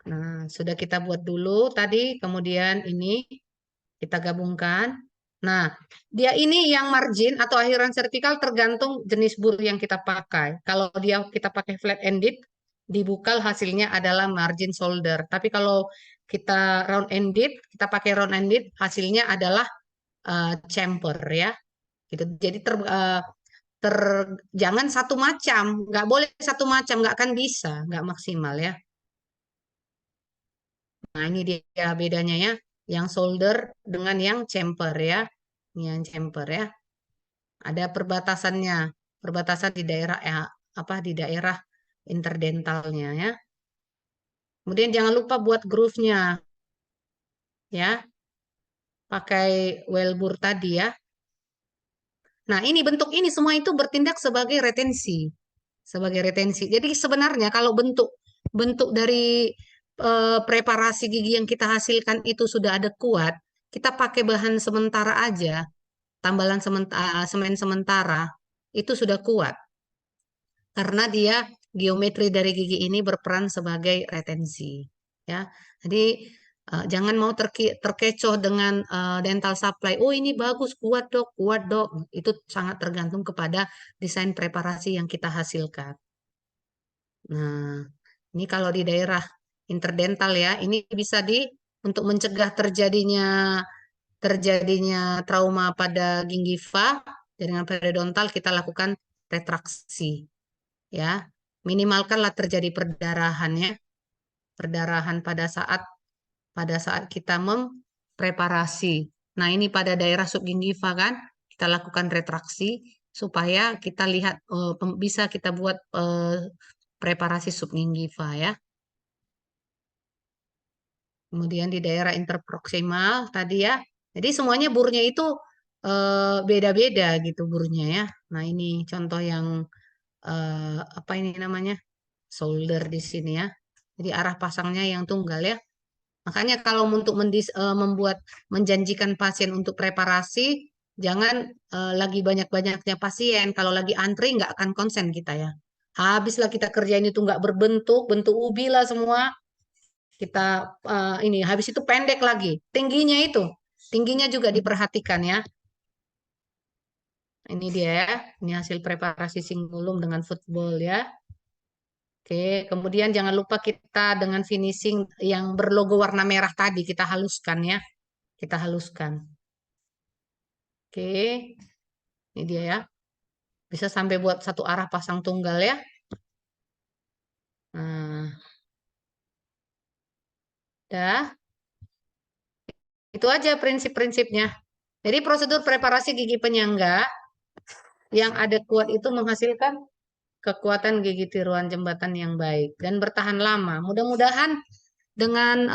Nah, sudah kita buat dulu tadi, kemudian ini kita gabungkan. Nah, dia ini yang margin atau akhiran vertikal tergantung jenis bur yang kita pakai. Kalau kita pakai flat ended, dibuka hasilnya adalah margin solder. Tapi kalau kita round ended, kita pakai round ended, hasilnya adalah chamfer ya. Gitu. Jadi jangan satu macam, nggak boleh satu macam, nggak akan bisa, nggak maksimal ya. Nah, ini dia bedanya ya, yang solder dengan yang chamfer ya. Ini yang chamfer ya. Ada perbatasannya, perbatasan di daerah di daerah interdentalnya ya. Kemudian jangan lupa buat groove-nya ya. Pakai well bur tadi ya. Nah, ini bentuk ini semua itu bertindak sebagai retensi. Sebagai retensi. Jadi sebenarnya kalau bentuk bentuk dari preparasi gigi yang kita hasilkan itu sudah ada kuat, kita pakai bahan sementara aja, tambalan semen sementara, itu sudah kuat. Karena dia geometri dari gigi ini berperan sebagai retensi. Ya, jadi jangan mau terkecoh dengan dental supply. Oh ini bagus, kuat dok, kuat dok. Itu sangat tergantung kepada desain preparasi yang kita hasilkan. Nah, ini kalau di daerah interdental ya, ini bisa untuk mencegah terjadinya trauma pada gingiva jaringan periodontal kita lakukan retraksi ya. Minimalkanlah terjadi perdarahan ya. Perdarahan pada saat kita mempreparasi. Nah, ini pada daerah subgingiva kan, kita lakukan retraksi supaya kita lihat bisa kita buat preparasi subgingiva ya. Kemudian di daerah interproksimal tadi ya. Jadi semuanya burnya itu beda-beda gitu burnya ya. Nah, ini contoh yang apa ini namanya? Solder di sini ya. Jadi arah pasangnya yang tunggal ya. Makanya kalau untuk membuat menjanjikan pasien untuk preparasi, jangan lagi banyak-banyaknya pasien. Kalau lagi antri nggak akan konsen kita ya. Habislah kita kerjain itu nggak berbentuk, bentuk ubi lah semua. Kita ini habis itu pendek lagi. Tingginya juga diperhatikan ya. Ini dia ya. Ini hasil preparasi cingulum dengan football ya. Oke, kemudian jangan lupa kita dengan finishing yang berlogo warna merah tadi kita haluskan ya. Kita haluskan. Oke, ini dia ya. Bisa sampai buat satu arah pasang tunggal ya. Nah, dah. Itu aja prinsip-prinsipnya. Jadi prosedur preparasi gigi penyangga yang ada kuat itu menghasilkan kekuatan gigi tiruan jembatan yang baik dan bertahan lama. Mudah-mudahan dengan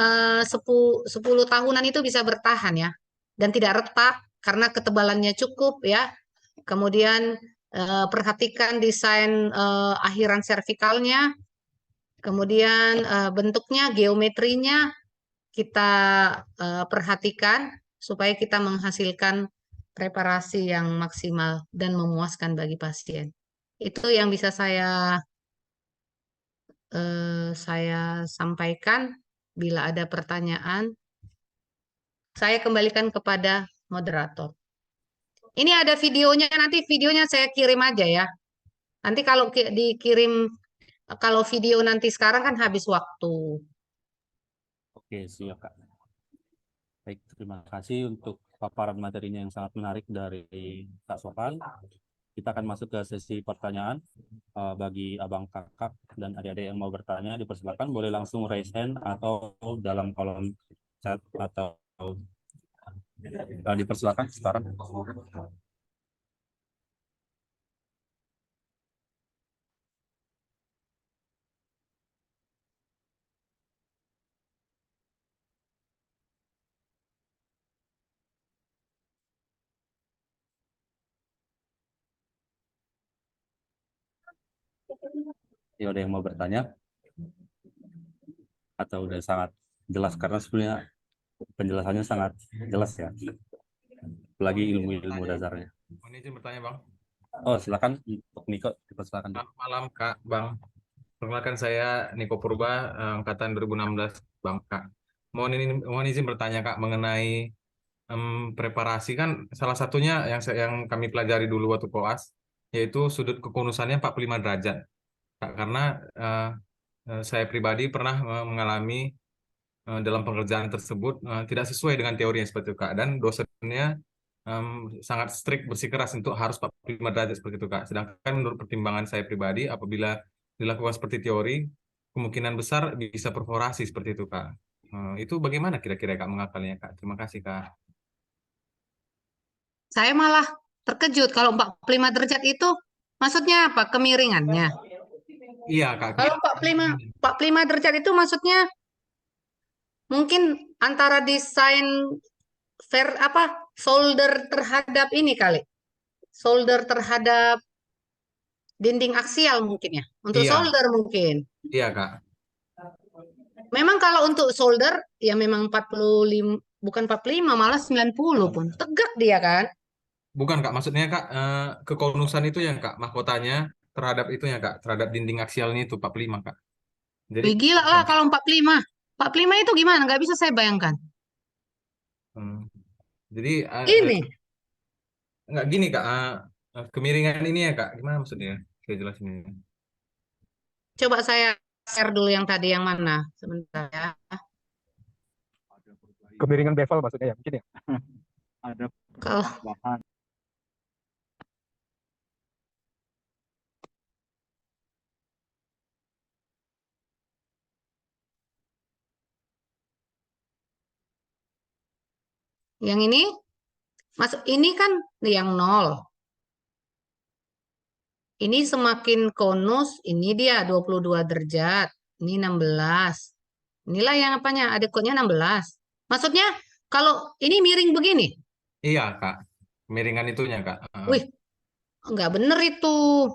10 tahunan itu bisa bertahan ya dan tidak retak karena ketebalannya cukup ya. Kemudian perhatikan desain akhiran servikalnya, kemudian bentuknya, geometrinya kita perhatikan supaya kita menghasilkan preparasi yang maksimal dan memuaskan bagi pasien. Itu yang bisa saya sampaikan. Bila ada pertanyaan, saya kembalikan kepada moderator. Ini ada videonya, nanti videonya saya kirim aja ya. Nanti kalau dikirim, kalau video nanti sekarang kan habis waktu. Oke, siap Kak. Baik, terima kasih untuk paparan materinya yang sangat menarik dari Kak Sofan. Kita akan masuk ke sesi pertanyaan. Bagi abang kakak dan adik-adik yang mau bertanya, dipersilakan boleh langsung raise hand atau dalam kolom chat atau dipersilakan sekarang. Ya ada yang mau bertanya atau udah sangat jelas karena sebenarnya penjelasannya sangat jelas ya, apalagi ilmu-ilmu Tanya. dasarnya. Mohon izin bertanya, Bang. Oh, silakan untuk Niko, dipersilakan. Selamat malam, Kak, Bang. Perkenalkan saya Niko Purba, angkatan 2016, Bang, Kak. Mohon izin bertanya, Kak, mengenai preparasi. Kan salah satunya yang kami pelajari dulu waktu koas, yaitu sudut kekunusannya 45 derajat, Kak. Karena eh, saya pribadi pernah mengalami dalam pengerjaan tersebut tidak sesuai dengan teorinya seperti itu, Kak. Dan dosennya sangat strict, bersikeras untuk harus 45 derajat seperti itu, Kak. Sedangkan menurut pertimbangan saya pribadi, apabila dilakukan seperti teori, kemungkinan besar bisa perforasi seperti itu, Kak. Itu bagaimana kira-kira, Kak, mengakalnya, Kak? Terima kasih, Kak. Saya malah terkejut kalau 45 derajat itu maksudnya apa? Kemiringannya. Iya, Kak. Kalau 45 derajat itu maksudnya mungkin antara desain solder terhadap ini kali. Solder terhadap dinding aksial mungkin ya. Untuk Iya. solder mungkin. Iya, Kak. Memang kalau untuk solder ya memang 45, bukan 45 malah 90 pun. Tegak dia kan. Bukan, Kak. Maksudnya, Kak, kekonusan itu yang, Kak, mahkotanya terhadap itunya, Kak, terhadap dinding aksialnya itu 45, Kak. Jadi Wih, gila lah kalau 45. 45 itu gimana? Nggak bisa saya bayangkan. jadi Ini. nggak gini, Kak, kemiringan ini ya, Kak, gimana maksudnya? Saya jelasin ini. Coba saya share dulu yang tadi yang mana. Sebentar ya. Kemiringan bevel maksudnya ya, mungkin ya. Ada Kalau bahan. yang ini, masuk ini kan yang 0. Ini semakin konus, ini dia 22 derajat. Ini 16. Inilah yang apanya, ada kodenya 16. Maksudnya kalau ini miring begini. Iya, Kak. Kemiringan itunya, Kak. Wih, nggak bener itu.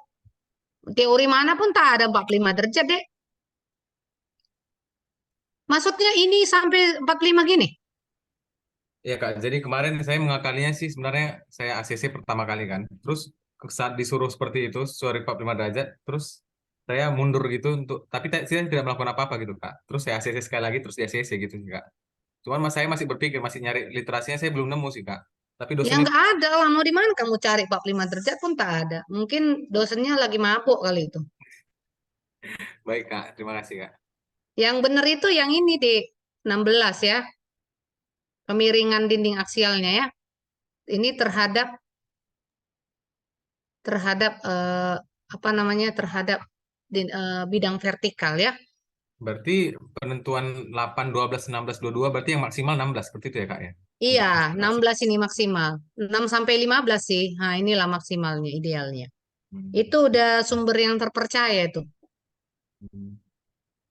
Teori mana pun tak ada 45 derajat, deh. Maksudnya ini sampai 45 gini. Iya, Kak. Jadi kemarin saya mengakalinya sih sebenarnya saya ACC pertama kali kan. Terus saat disuruh seperti itu, sesuai 45 derajat, terus saya mundur gitu tapi saya tidak melakukan apa-apa gitu, Kak. Terus saya ACC sekali lagi, terus di ACC gitu sih, Kak. Cuman saya masih berpikir, masih nyari literasinya, saya belum nemu sih, Kak. Tapi Ya dosen nggak ada lah, mau di mana kamu cari 45 derajat pun tak ada. Mungkin dosennya lagi mabuk kali itu. baik, Kak. Terima kasih, Kak. Yang benar itu yang ini di 16 ya. Kemiringan dinding aksialnya ya. Ini terhadap apa namanya? Terhadap bidang vertikal ya. Berarti penentuan 8, 12, 16, 22 berarti yang maksimal 16 seperti itu ya, Kak ya? Iya, 16 ini maksimal. 6 sampai 15 sih. Nah, inilah maksimalnya idealnya. Itu udah sumber yang terpercaya itu.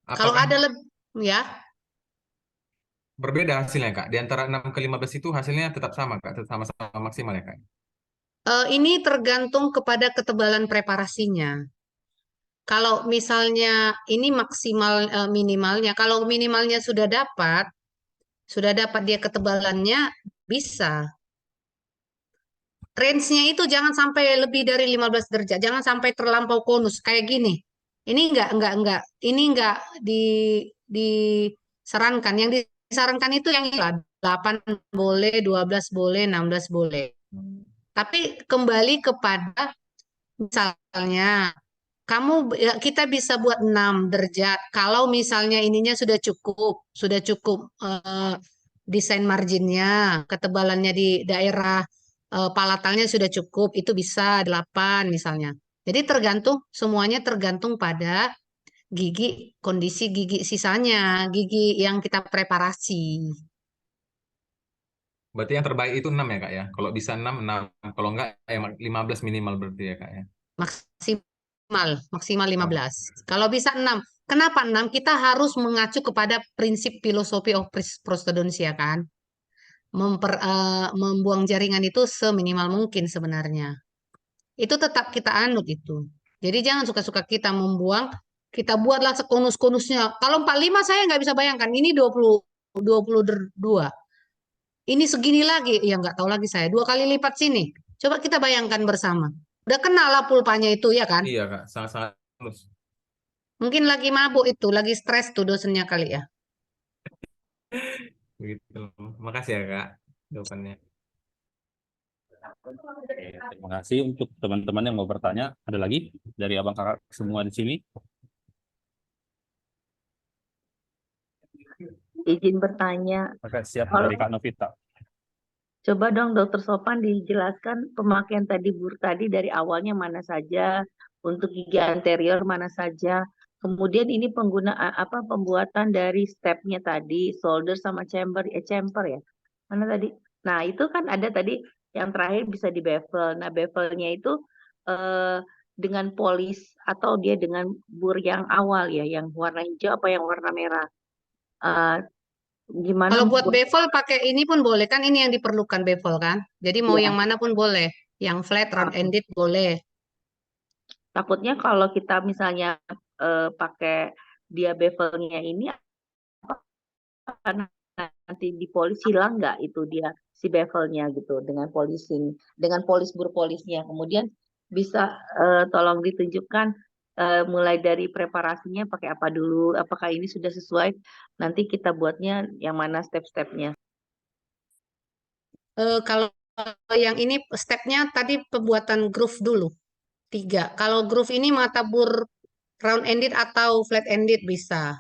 Kalau Apakah ada lebih ya, berbeda hasilnya, Kak? Di antara 6 ke 15 itu hasilnya tetap sama, Kak? Tetap sama-sama maksimal ya, Kak? ini tergantung kepada ketebalan preparasinya. Kalau misalnya ini maksimal minimalnya, kalau minimalnya sudah dapat dia ketebalannya bisa. Range-nya itu jangan sampai lebih dari 15 derajat, jangan sampai terlampau konus kayak gini. Ini enggak, ini enggak disarankan. Yang disarankan itu yang 8 boleh, 12 boleh, 16 boleh. Tapi kembali kepada misalnya kita bisa buat 6 derajat. Kalau misalnya ininya sudah cukup desain marginnya, ketebalannya di daerah palatalnya sudah cukup, itu bisa 8 misalnya. Jadi semuanya tergantung pada kondisi gigi sisanya, gigi yang kita preparasi. Berarti yang terbaik itu 6 ya, Kak ya? Kalau bisa 6, 6. Kalau enggak, ya 15 minimal berarti ya, Kak ya? Maksimal 15. Kalau bisa 6. Kenapa 6? Kita harus mengacu kepada prinsip filosofi of prostodontia kan. Membuang jaringan itu seminimal mungkin sebenarnya. Itu tetap kita anut itu. Jadi jangan suka-suka kita membuang, kita buatlah sekonus-konusnya. Kalau 45 saya nggak bisa bayangkan, ini 22. Ini segini lagi, ya nggak tahu lagi saya. 2 kali lipat sini. Coba kita bayangkan bersama. Udah kenal lah pulpanya itu ya kan? Iya Kak, sangat-sangat mulus. Mungkin lagi mabuk itu, lagi stres tuh dosennya kali ya. Begitu. Makasih ya Kak jawabannya. Oke, terima kasih untuk teman-teman yang mau bertanya. Ada lagi dari abang kakak semua di sini? Izin bertanya, Oke, siap kalau dari Kak Novita. coba dong Dokter Sopan dijelaskan pemakaian bur tadi dari awalnya mana saja, untuk gigi anterior mana saja, kemudian ini penggunaan pembuatan dari stepnya tadi, solder sama chamber ya, mana tadi? Nah itu kan ada tadi yang terakhir bisa di bevel. Nah bevelnya itu eh, dengan polis atau dia dengan bur yang awal ya, yang warna hijau apa yang warna merah? Eh, Gimana Kalau buat membuat bevel pakai ini pun boleh kan, ini yang diperlukan bevel kan. Jadi mau ya? yang mana pun boleh. Yang flat, round ended boleh. Takutnya kalau kita misalnya pakai dia bevelnya ini karena nanti dipolis hilang nggak itu dia si bevelnya gitu dengan polishing, dengan polis berpolisnya. Kemudian bisa tolong ditunjukkan mulai dari preparasinya pakai apa dulu, apakah ini sudah sesuai, nanti kita buatnya yang mana step-stepnya. Kalau yang ini stepnya tadi pembuatan groove dulu. 3. Kalau groove ini mau tabur round ended atau flat ended bisa.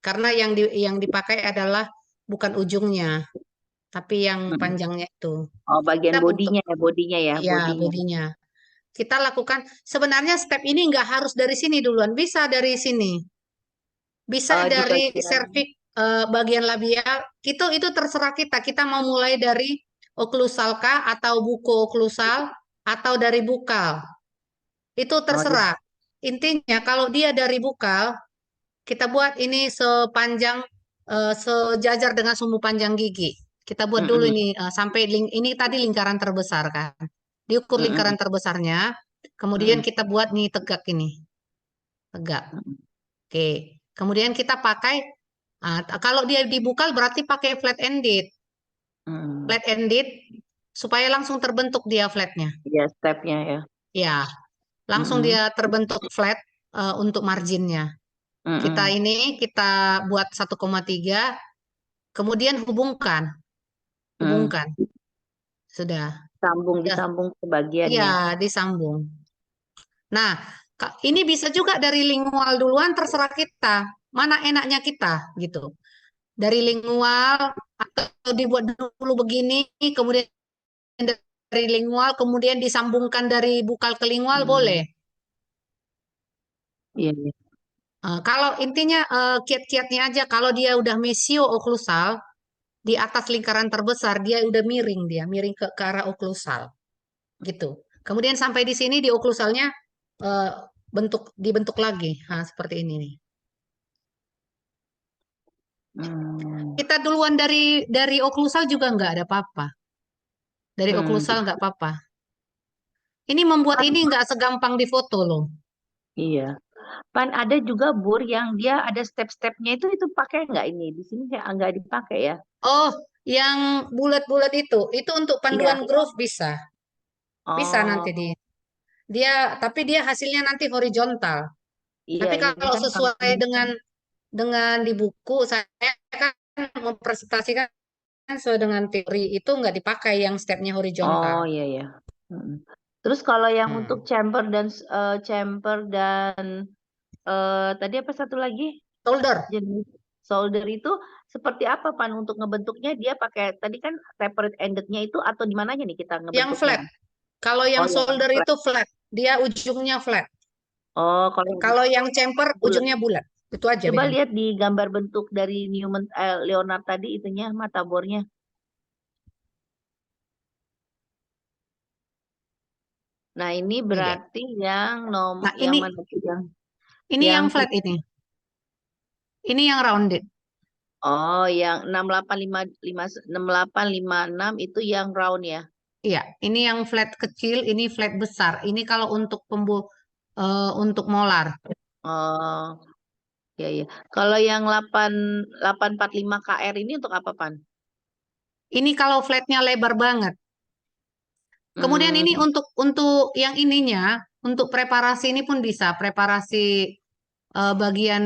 Karena yang dipakai adalah bukan ujungnya, tapi yang Mm-mm. panjangnya itu. Oh, bagian Kita bentuk bodinya ya, ya bodinya. bodinya. Kita lakukan sebenarnya step ini nggak harus dari sini duluan, bisa dari sini. Bisa Di dari bagian serviks bagian labial. Itu terserah kita. Kita mau mulai dari oklusal kah atau buku oklusal atau dari bukal. Itu oh, terserah. Intinya kalau dia dari bukal, kita buat ini sepanjang sejajar dengan sumbu panjang gigi. Kita buat dulu mm-mm, ini sampai ini tadi lingkaran terbesar kan. Diukur lingkaran mm-mm, terbesarnya, kemudian mm-mm, kita buat nih tegak ini, tegak. Oke. Kemudian kita pakai kalau dia dibukal berarti pakai flat ended. mm-mm. Flat ended supaya langsung terbentuk dia flatnya. Ya stepnya ya. Ya, langsung Mm-mm, dia terbentuk flat untuk marginnya. mm-mm. Kita buat 1,3, kemudian Mm. hubungkan. Sudah. Ya, Disambung ke iya, bagiannya. disambung. Nah, ini bisa juga dari lingual duluan, terserah kita. Mana enaknya kita, gitu. Dari lingual atau dibuat dulu begini, kemudian dari lingual, kemudian disambungkan dari bukal ke lingual, boleh. Mm. Iya, iya. Kalau intinya kiat-kiatnya aja, kalau dia udah mesio oklusal, di atas lingkaran terbesar, dia udah miring, miring ke arah oklusal. Gitu. Kemudian sampai di sini di oklusalnya eh, dibentuk lagi. Nah, seperti ini nih. Hmm. Kita duluan dari oklusal juga nggak ada apa-apa. Dari Hmm. oklusal nggak apa-apa. Ini membuat Pan, ini nggak segampang di foto loh. iya. Pan ada juga bur yang dia ada step-stepnya itu pakai nggak ini? Di sini kayak nggak dipakai ya. Oh, yang bulat-bulat itu untuk panduan Iya. groove bisa. Bisa nanti Oh, tapi dia hasilnya nanti horizontal. iya Tapi ini kalau kan kalau sesuai dengan di buku, saya kan mempresentasikan sesuai dengan teori itu nggak dipakai yang stepnya horizontal. oh iya ya. Mm. Terus kalau yang untuk Hmm. chamber dan tadi apa satu lagi Shoulder jenis solder itu seperti apa Pan untuk ngebentuknya dia pakai tadi kan tapered endednya itu atau di mananya nih kita yang ngebentuknya? flat. Kalau Oh yang ya, solder flat. itu flat, dia ujungnya flat. Oh kalau yang Kalau yang chamfer bulat. ujungnya bulat. Itu aja Coba bedanya. lihat di gambar bentuk dari Leonard tadi itunya mata bornya. Nah ini Nih lihat. berarti yang Nah, yang ini mana tuh ini yang yang flat ini. Ini yang rounded. oh yang 6856 itu yang round ya. Iya, ini yang flat kecil, ini flat besar. Ini kalau untuk molar. Oh ya ya. Kalau yang 8845 KR ini untuk apa Pan? Ini kalau flatnya lebar banget. Kemudian ini Hmm, untuk yang ininya, untuk preparasi ini pun bisa. Preparasi bagian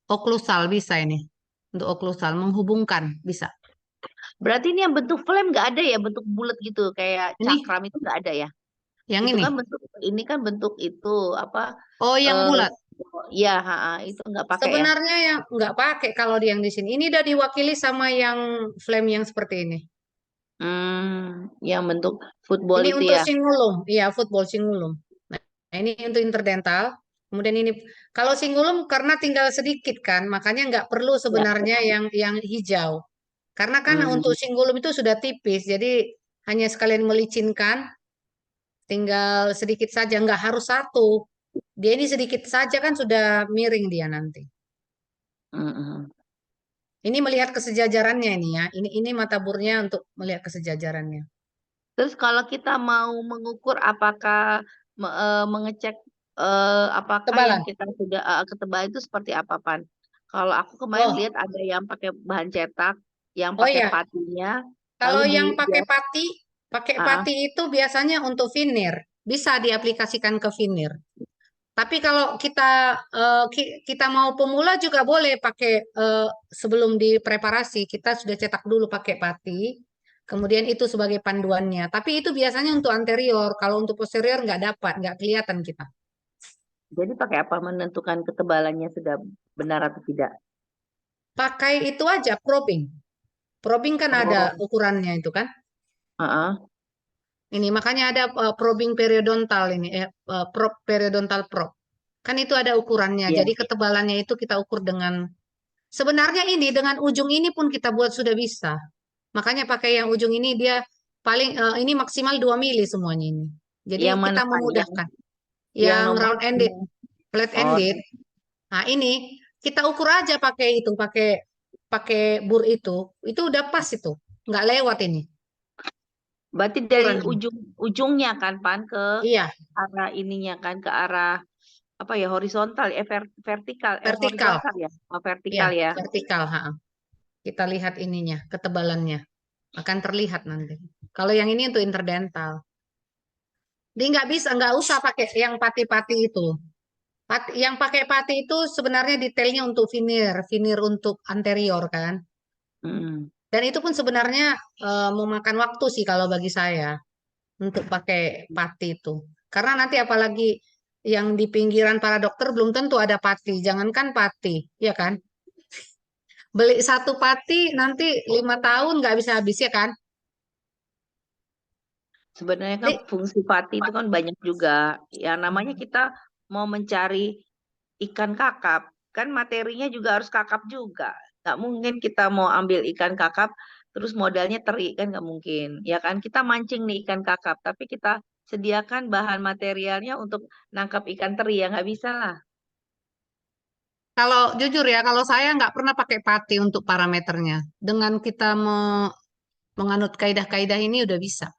oklusal bisa ini. Untuk oklusal, menghubungkan bisa. berarti ini yang bentuk flame nggak ada ya, bentuk bulat gitu kayak Ini, cakram itu nggak ada ya? yang Itu ini. kan bentuk ini kan bentuk itu apa? Oh, yang eh bulat. ya, itu nggak pakai ya? Sebenarnya yang nggak pakai kalau yang di sini. Ini udah diwakili sama yang flame yang seperti ini. Yang bentuk football Ini itu untuk ya. singulum, iya football singulum. Nah, ini untuk interdental. Kemudian ini kalau singulum karena tinggal sedikit kan, makanya nggak perlu Ya. sebenarnya yang hijau. Karena kan untuk Hmm, singulum itu sudah tipis, jadi hanya sekalian melicinkan, tinggal sedikit saja, nggak harus satu. Dia ini sedikit saja kan sudah miring dia nanti. hmm, hmm. Ini melihat kesejajarannya ini ya. Ini mata burnya untuk melihat kesejajarannya. Terus kalau kita mau mengukur apakah mengecek apakah yang Tebalan. kita sudah ketebalan itu seperti apa, Pan? Kalau aku kemarin Oh, lihat ada yang pakai bahan cetak, yang oh pakai ya. patinya, lalu Kalau di yang dia, pakai ah, pati itu biasanya untuk vinir, bisa diaplikasikan ke vinir. Tapi kalau kita mau pemula juga boleh pakai sebelum dipreparasi, kita sudah cetak dulu pakai pati, kemudian itu sebagai panduannya. Tapi itu biasanya untuk anterior, kalau untuk posterior nggak dapat, nggak kelihatan kita. jadi pakai apa menentukan ketebalannya sudah benar atau tidak? Pakai itu aja probing. Probing kan ada Oh, ukurannya itu kan. ah, Ini makanya ada probing periodontal ini, periodontal probe. Kan itu ada ukurannya. iya. Jadi ketebalannya itu kita ukur dengan sebenarnya ini dengan ujung ini pun kita buat sudah bisa. Makanya pakai yang ujung ini dia paling ini maksimal 2 mili semuanya ini. Jadi Yang mana kita Pan? memudahkan. Yang Yang nomor round ended, flat oh, ended. Nah, ini kita ukur aja pakai itu, pakai pakai bur itu udah pas itu. Nggak lewat ini berarti dari ukuran ini. ujungnya kan Pan ke Iya, arah ininya kan ke arah apa ya horizontal vertikal vertikal. horizontal ya Iya, vertikal ya. vertikal. Ha. Kita lihat ininya, ketebalannya. Akan terlihat nanti. Kalau yang ini untuk interdental. Dia nggak bisa, nggak usah pakai yang pati-pati itu. Yang pakai pati itu sebenarnya detailnya untuk veneer, veneer untuk anterior kan. Mm. Dan itu pun sebenarnya memakan waktu sih kalau bagi saya untuk pakai pati itu. Karena nanti apalagi yang di pinggiran para dokter belum tentu ada pati. Jangankan pati, ya kan? Beli satu pati nanti 5 tahun nggak bisa habis ya kan? Sebenarnya kan Jadi, fungsi pati itu kan banyak juga. Ya namanya kita mau mencari ikan kakap, kan materinya juga harus kakap juga. Nggak mungkin kita mau ambil ikan kakap, terus modalnya teri, kan nggak mungkin. Ya kan, kita mancing nih ikan kakap, tapi kita sediakan bahan materialnya untuk nangkap ikan teri, ya nggak bisa lah. kalau jujur ya, kalau saya nggak pernah pakai pati untuk parameternya. Dengan kita menganut kaidah-kaidah ini udah bisa.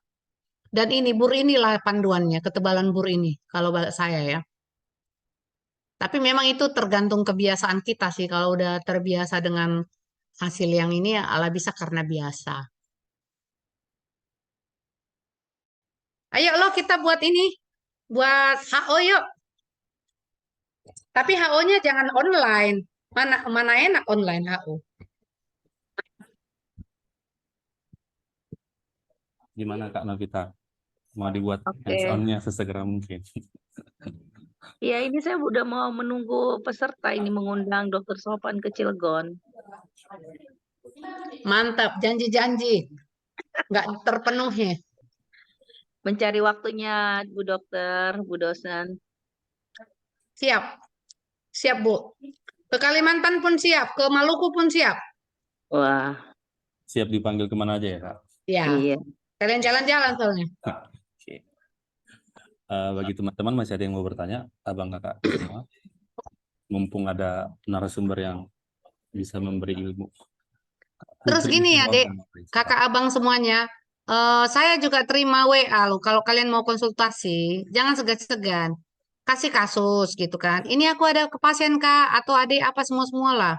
Dan ini bur inilah panduannya, ketebalan bur ini kalau saya ya. Tapi memang itu tergantung kebiasaan kita sih. Kalau udah terbiasa dengan hasil yang ini ya ala bisa karena biasa. Ayo lo kita buat ini, buat HO yuk. Tapi HO-nya jangan online. Mana mana enak online HO. Gimana Kak Novita? Mau dibuat hands Oke. on-nya sesegera mungkin. Ya, ini saya udah mau menunggu peserta ini mengundang Dokter Sopan ke Cilegon. Mantap, janji-janji. Nggak terpenuhi. Mencari waktunya, Bu Dokter, Bu Dosen. Siap, siap Bu. Ke Kalimantan pun siap, ke Maluku pun siap. Wah, Siap dipanggil kemana aja ya Kak? Ya, iya. kalian jalan-jalan soalnya. Oke. Bagi teman-teman masih ada yang mau bertanya, abang kakak semua. Mumpung ada narasumber yang bisa memberi ilmu. Terus gini ya, Dek, kakak abang semuanya, saya juga terima WA loh. Kalau kalian mau konsultasi, jangan segan-segan. Kasih kasus gitu kan. Ini aku ada ke pasien Kak, atau adik apa semua-semua lah.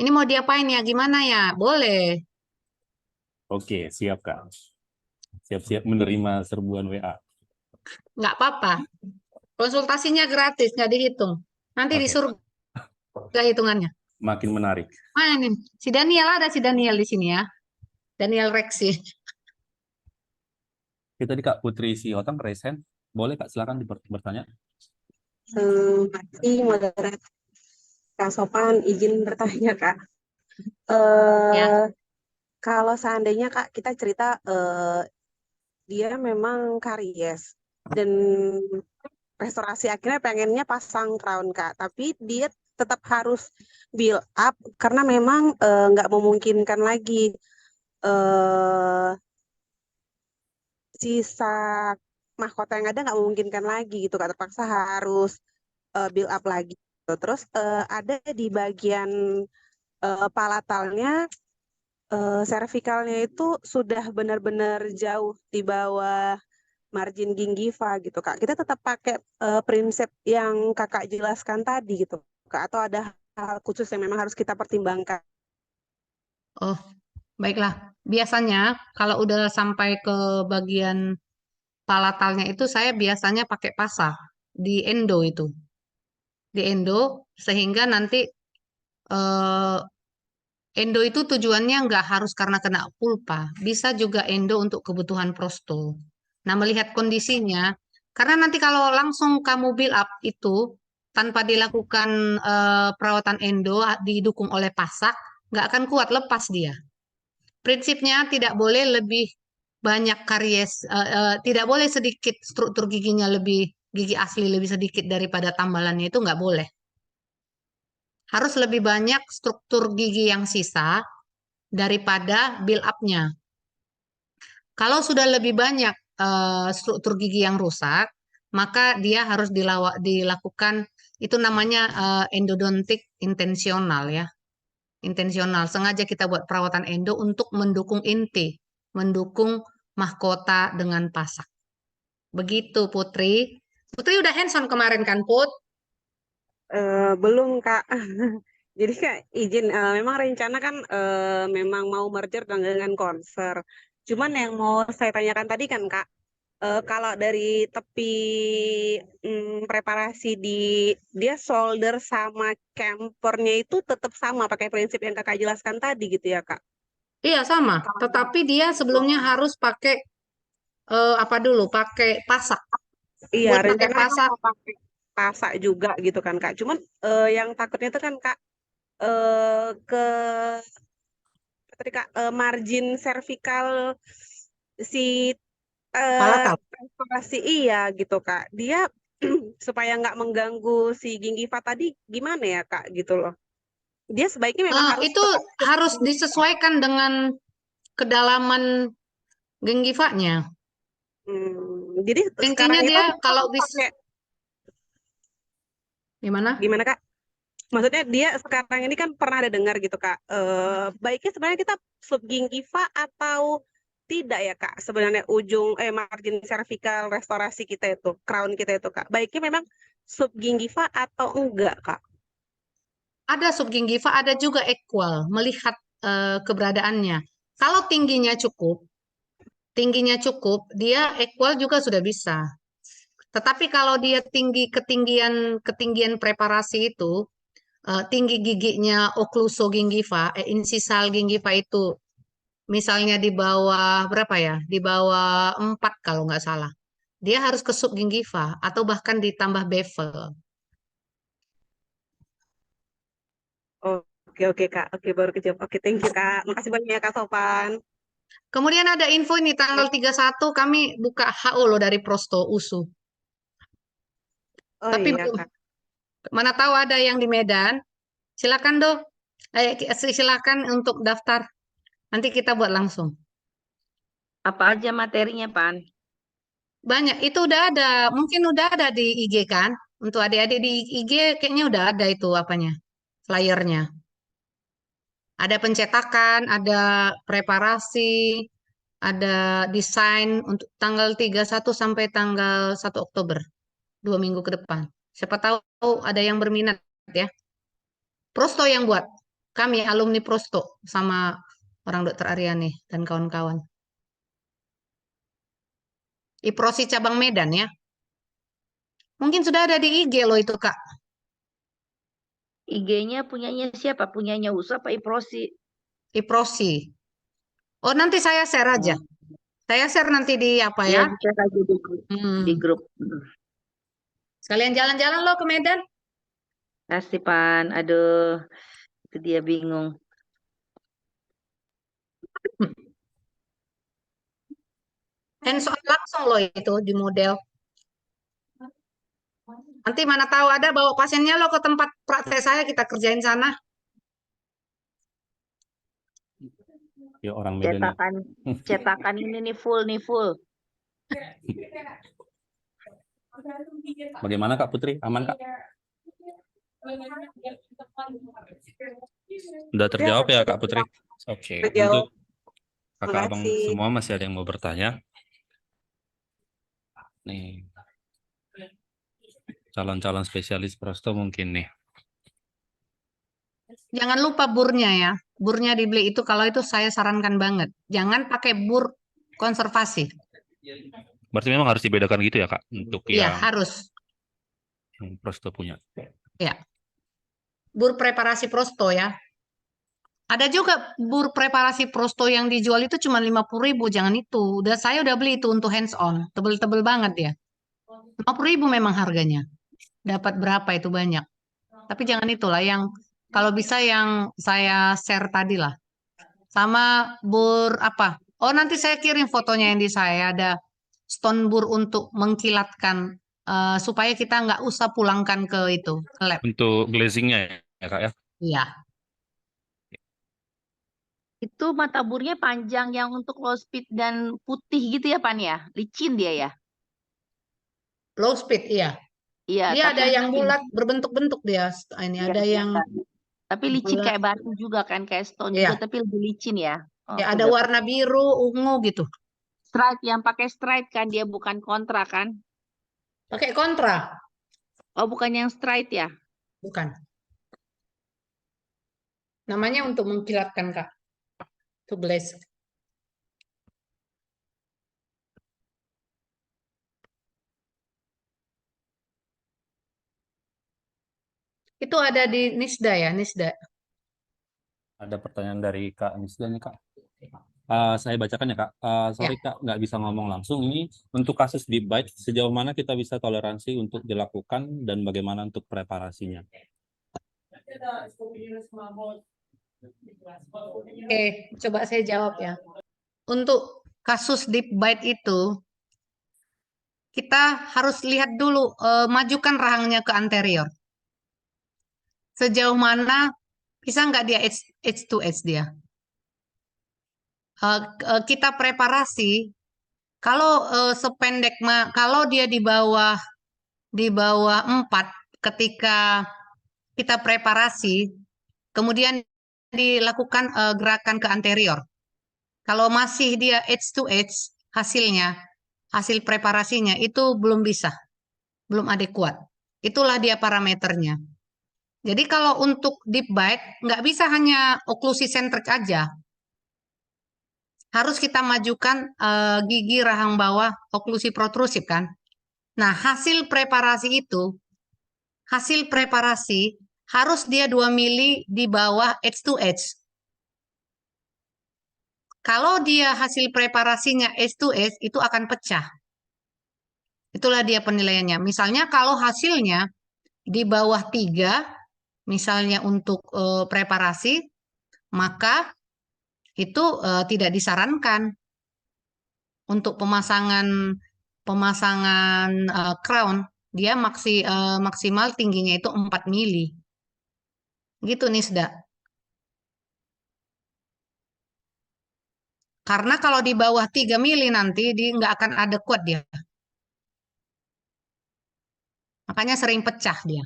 Ini mau diapain ya, gimana ya? Boleh. Oke, siap Kak. Siap-siap menerima serbuan WA. Nggak apa-apa. Konsultasinya gratis, nggak dihitung. Nanti Oke, disuruh hitungannya. makin menarik. Mana nih? Si Daniel, ada si Daniel di sini ya. Daniel Rexi. Kita tadi Kak Putri Sihotam resen. Boleh Kak, silakan bertanya. Masih moderat Kak Sopan izin bertanya Kak. Ya. Kalau seandainya Kak kita cerita dia memang karies dan restorasi akhirnya pengennya pasang crown Kak, tapi dia tetap harus build up karena memang nggak memungkinkan lagi eh sisa mahkota yang ada nggak memungkinkan lagi gitu Kak, terpaksa harus build up lagi. Terus ada di bagian palatalnya, cervicalnya itu sudah benar-benar jauh di bawah margin gingiva gitu Kak. Kita tetap pakai prinsip yang Kakak jelaskan tadi gitu Kak, atau ada hal khusus yang memang harus kita pertimbangkan? Oh, baiklah. Biasanya kalau udah sampai ke bagian palatalnya itu saya biasanya pakai pasa di endo itu. Di endo sehingga nanti eh, endo itu tujuannya nggak harus karena kena pulpa. Bisa juga endo untuk kebutuhan prosto. Nah, melihat kondisinya, karena nanti kalau langsung kamu build up itu tanpa dilakukan perawatan endo didukung oleh pasak, nggak akan kuat, lepas dia. Prinsipnya tidak boleh lebih banyak karies, tidak boleh sedikit struktur giginya lebih, gigi asli lebih sedikit daripada tambalannya itu nggak boleh. Harus lebih banyak struktur gigi yang sisa daripada build up-nya. Kalau sudah lebih banyak struktur gigi yang rusak, maka dia harus dilakukan, itu namanya endodontik intensional ya. Intensional, sengaja kita buat perawatan endo untuk mendukung inti, mendukung mahkota dengan pasak. Begitu Putri. Putri udah hands-on kemarin kan Put? Belum Kak. Jadi Kak izin, memang rencana kan memang mau merger dengan konser. Cuman yang mau saya tanyakan tadi kan Kak, kalau dari tepi preparasi dia solder sama campernya itu tetap sama pakai prinsip yang Kakak jelaskan tadi gitu ya Kak? Iya sama, tetapi dia sebelumnya harus pakai apa dulu? Pakai pasak. Iya, Buat pakai rencananya kan pasak, mau pakai pasak juga gitu kan Kak. Cuman yang takutnya itu kan Kak, ke ketika margin servikal si palatal. restorasi iya gitu Kak. Dia supaya nggak mengganggu si gingiva tadi gimana ya Kak gitu loh. Dia sebaiknya memang harus Itu tetap harus disesuaikan dengan kedalaman gengivanya. Jadi Intinya sekarang itu dia kita kalau pakai gimana? gimana Kak? Maksudnya dia sekarang ini kan pernah ada dengar gitu Kak. Baiknya sebenarnya kita subgingiva atau tidak ya Kak? Sebenarnya ujung margin cervical restorasi kita itu, crown kita itu Kak. Baiknya memang subgingiva atau enggak Kak? Ada subgingiva, ada juga equal, melihat keberadaannya. Kalau tingginya cukup, dia equal juga sudah bisa. Tetapi kalau dia ketinggian preparasi itu, tinggi giginya occlusogingiva, insisal gingiva itu misalnya di bawah berapa ya? Di bawah 4 kalau nggak salah. Dia harus ke subgingiva atau bahkan ditambah bevel. Oke oke Kak. Oke baru kejawab. Oke thank you Kak. Makasih banyak ya Kak Sopan. Kemudian ada info ini tanggal 31 kami buka HO loh dari Prosto USU. Oh Tapi iya belum, Kak. mana tahu ada yang di Medan. Silakan dong. Silakan untuk daftar. Nanti kita buat langsung. Apa aja materinya, Pan? Banyak. Itu udah ada. Mungkin udah ada di IG kan? Untuk adik-adik di IG kayaknya udah ada itu apanya. Flyernya. Ada pencetakan, ada preparasi, ada desain untuk tanggal 31 sampai tanggal 1 Oktober. 2 minggu ke depan. Siapa tahu ada yang berminat ya. Prosto yang buat. Kami alumni Prosto sama orang dokter Aryani dan kawan-kawan. Iprosi cabang Medan ya. Mungkin sudah ada di IG loh itu Kak. IG-nya punyanya siapa? Punyanya USA apa Iprosi? Iprosi. Oh nanti saya share aja. Oh, Saya share nanti di apa ya ya. di-share aja di grup. Di Hmm. grup. Sekalian jalan-jalan loh ke Medan. Kasih Pan. Aduh, itu dia bingung. Hands on langsung loh itu di model. Nanti mana tahu ada bawa pasiennya lo ke tempat praktek saya, kita kerjain sana. Ya orang Medan nih. Cetakan ini nih full. Bagaimana Kak Putri? Aman Kak? Udah terjawab ya Kak Putri? Oke. Terjawab. Untuk kakak abang Makasih. semua masih ada yang mau bertanya? Nih. Calon-calon spesialis prosto mungkin nih. Jangan lupa burnya ya. Burnya dibeli itu kalau itu saya sarankan banget. Jangan pakai bur konservasi. Berarti memang harus dibedakan gitu ya Kak? Untuk Iya, yang harus. prosto punya. Ya. Bur preparasi prosto ya. Ada juga bur preparasi prosto yang dijual itu cuma 50.000, jangan itu. Saya udah beli itu untuk hands on, tebel-tebel banget ya. 50.000 memang harganya. Dapat berapa itu banyak. Tapi jangan itulah yang kalau bisa yang saya share tadi lah. Sama bur apa? Oh nanti saya kirim fotonya yang di saya ada stone bur untuk mengkilatkan supaya kita nggak usah pulangkan ke itu ke lab. Untuk glazingnya ya Kak ya? Iya. Itu mata burnya panjang yang untuk low speed dan putih gitu ya Pan ya? Licin dia ya? Low speed iya. Iya, Dia tapi ada yang licin. bulat berbentuk-bentuk dia. Ini Iya, ada iya, yang Kak. Tapi licin bulat. kayak batu juga kan, kayak stone Iya. juga, tapi lebih licin ya. Oh, Ya aku ada dapat. warna biru, ungu gitu. Stripe, yang pakai stripe kan, dia bukan kontra kan? Pakai kontra, Oh, bukan yang stripe ya? bukan. Namanya untuk mengkilatkan Kak. Itu glaze. Itu ada di Nisda ya, Nisda. Ada pertanyaan dari Kak Nisda nih Kak. Saya bacakan ya Kak. Sorry Kak, nggak bisa ngomong langsung. Ini untuk kasus deep bite, sejauh mana kita bisa toleransi untuk dilakukan dan bagaimana untuk preparasinya? Oke, coba saya jawab ya. Untuk kasus deep bite itu, kita harus lihat dulu, majukan rahangnya ke anterior. Sejauh mana, bisa nggak dia edge to edge dia? Kita preparasi, kalau sependek, kalau dia di bawah 4 ketika kita preparasi, kemudian dilakukan gerakan ke anterior. Kalau masih dia edge to edge, hasil preparasinya itu belum bisa, belum adekuat. Itulah dia parameternya. Jadi kalau untuk deep bite, nggak bisa hanya oklusi sentrik aja. Harus kita majukan gigi rahang bawah oklusi protrusif kan. Nah, hasil preparasi harus dia 2 mili di bawah edge to edge. Kalau dia hasil preparasinya edge to edge, itu akan pecah. Itulah dia penilaiannya. Misalnya kalau hasilnya di bawah 3, misalnya untuk preparasi, maka itu tidak disarankan untuk pemasangan crown. Dia maksimal tingginya itu 4 mili. Gitu Nisda. Karena kalau di bawah 3 mili nanti dia nggak akan ada kuat dia. Makanya sering pecah dia.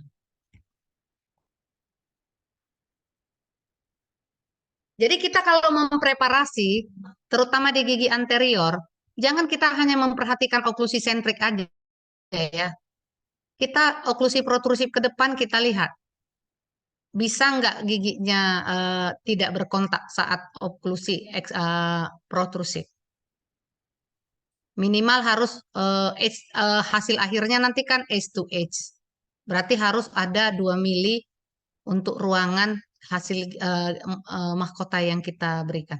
Jadi kita kalau mempreparasi, terutama di gigi anterior, jangan kita hanya memperhatikan oklusi sentrik aja ya. Kita oklusi protrusif ke depan kita lihat. bisa nggak giginya tidak berkontak saat oklusi protrusif? Minimal harus hasil akhirnya nanti kan edge to edge. Berarti harus ada 2 mili untuk ruangan hasil mahkota yang kita berikan.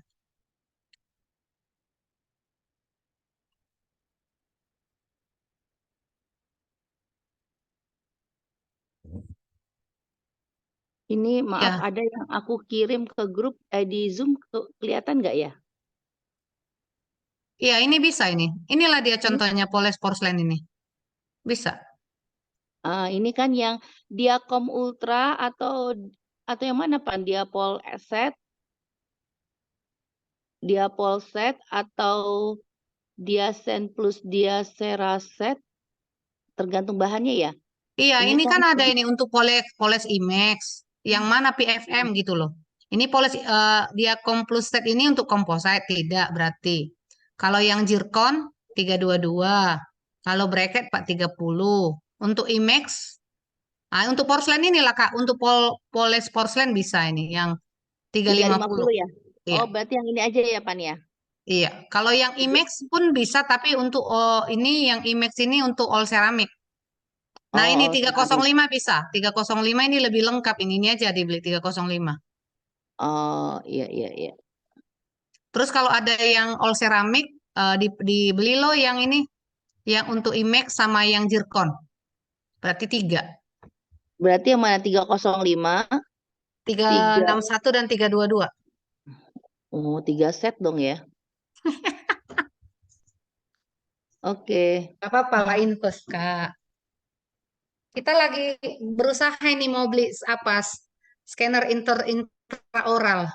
Ini maaf, Ya, ada yang aku kirim ke grup di Zoom, kelihatan nggak ya? iya ini bisa ini. Inilah dia contohnya poles porselen ini. Bisa. Ini kan yang Diacom Ultra atau yang mana Pak? Diapolset atau Diasen plus Diaceraset, tergantung bahannya ya. Iya, Ini ini kan kan ada ini untuk poles IMAX, yang mana PFM gitu loh. Ini poles dia komposit ini untuk komposit tidak berarti. Kalau yang zircon 322, kalau bracket 430. Untuk IMAX, untuk porselen inilah Kak, untuk poles porselen bisa ini yang 350. 350 ya? Iya. Oh, berarti yang ini aja ya Pan ya? Iya, kalau yang IMAX pun bisa, tapi untuk ini yang IMAX ini untuk all ceramic. Nah, ini Oh, 305 bisa. 305 ini lebih lengkap. Ini aja dibeli 305. oh, iya iya iya. Terus kalau ada yang all ceramic, dibeli loh yang ini. Yang untuk IMAX sama yang zircon. Berarti 3. Berarti yang mana 305? 361 dan 322. Oh, 3 set dong ya. Oke. Gak apa-apa lah infus, Kak. Kita lagi berusaha ini mau beli apa? Scanner intraoral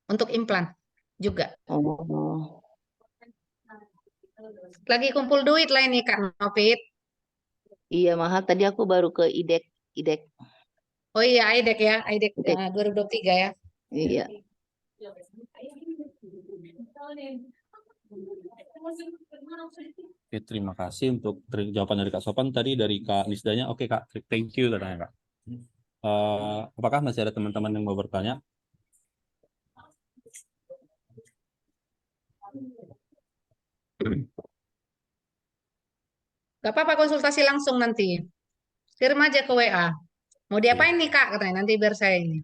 untuk implan juga. Oh, Lagi kumpul duit lah ini Kak Novit. iya mahal. Tadi aku baru ke IDEK. Oh iya, AIDEK ya, AIDEK IDEK. 2023 ya. Iya. Oke, terima kasih untuk jawaban dari Kak Sopan tadi. Dari Kak Nisdanya. Oke Kak, thank you katanya Kak. Apakah masih ada teman-teman yang mau bertanya? Gak apa-apa konsultasi langsung nanti. Kirim aja ke WA. Mau diapain nih Kak? Katanya nanti biar saya ini.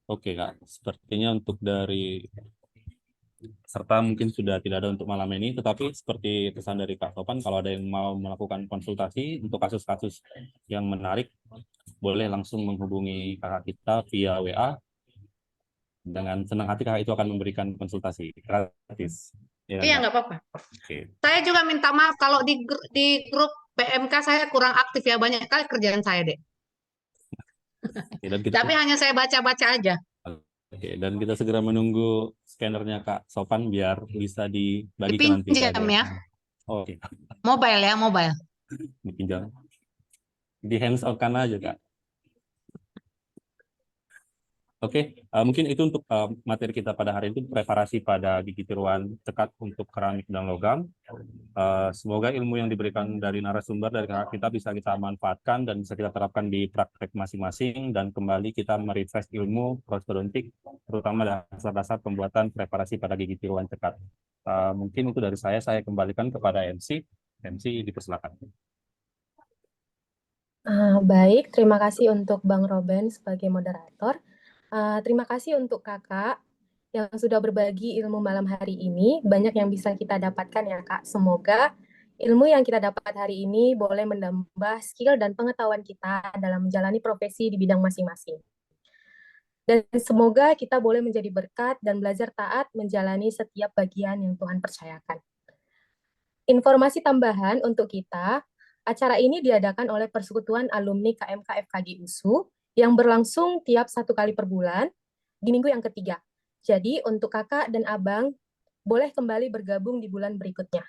Oke Kak, sepertinya untuk dari serta mungkin sudah tidak ada untuk malam ini, tetapi seperti pesan dari Kak Sopan, kalau ada yang mau melakukan konsultasi untuk kasus-kasus yang menarik, boleh langsung menghubungi kakak kita via WA. Dengan senang hati kakak itu akan memberikan konsultasi gratis. Ya, Iya Kak? nggak apa-apa. Oke. Saya juga minta maaf kalau di grup PMK saya kurang aktif ya, banyak kali kerjaan saya deh. Oke, dan kita, Tapi hanya saya baca-baca aja. oke, dan kita segera menunggu scannernya Kak Sopan biar bisa dibagikan nanti. Dipinjam ya. Oke, Mobile ya, mobile. dipinjam. Di hands on kan aja Kak. Oke, mungkin itu untuk materi kita pada hari ini, preparasi pada gigi tiruan cekat untuk keramik dan logam. Semoga ilmu yang diberikan dari narasumber dari kakak kita bisa kita manfaatkan dan bisa kita terapkan di praktek masing-masing, dan kembali kita merefresh ilmu prostodontik, terutama dasar-dasar pembuatan preparasi pada gigi tiruan cekat. Mungkin itu dari saya kembalikan kepada MC. MC dipersilakan. Baik, terima kasih untuk Bang Roben sebagai moderator. Terima kasih untuk kakak yang sudah berbagi ilmu malam hari ini. Banyak yang bisa kita dapatkan ya Kak. Semoga ilmu yang kita dapat hari ini boleh menambah skill dan pengetahuan kita dalam menjalani profesi di bidang masing-masing. Dan semoga kita boleh menjadi berkat dan belajar taat menjalani setiap bagian yang Tuhan percayakan. Informasi tambahan untuk kita, acara ini diadakan oleh Persekutuan Alumni KMK FKG USU yang berlangsung tiap 1 kali per bulan di minggu yang ketiga. Jadi untuk kakak dan abang boleh kembali bergabung di bulan berikutnya.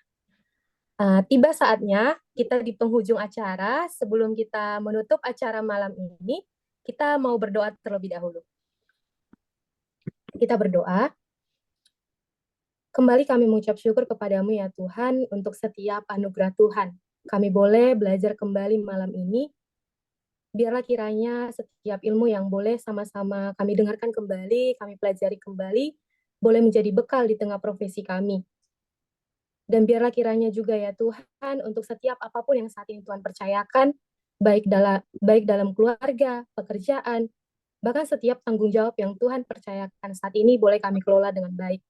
Tiba saatnya kita di penghujung acara. Sebelum kita menutup acara malam ini, kita mau berdoa terlebih dahulu. Kita berdoa. Kembali kami mengucap syukur kepadamu ya Tuhan untuk setiap anugerah Tuhan. Kami boleh belajar kembali malam ini Biarlah kiranya setiap ilmu yang boleh sama-sama kami dengarkan kembali, kami pelajari kembali, boleh menjadi bekal di tengah profesi kami. Dan biarlah kiranya juga ya Tuhan, untuk setiap apapun yang saat ini Tuhan percayakan, baik dalam keluarga, pekerjaan, bahkan setiap tanggung jawab yang Tuhan percayakan saat ini boleh kami kelola dengan baik.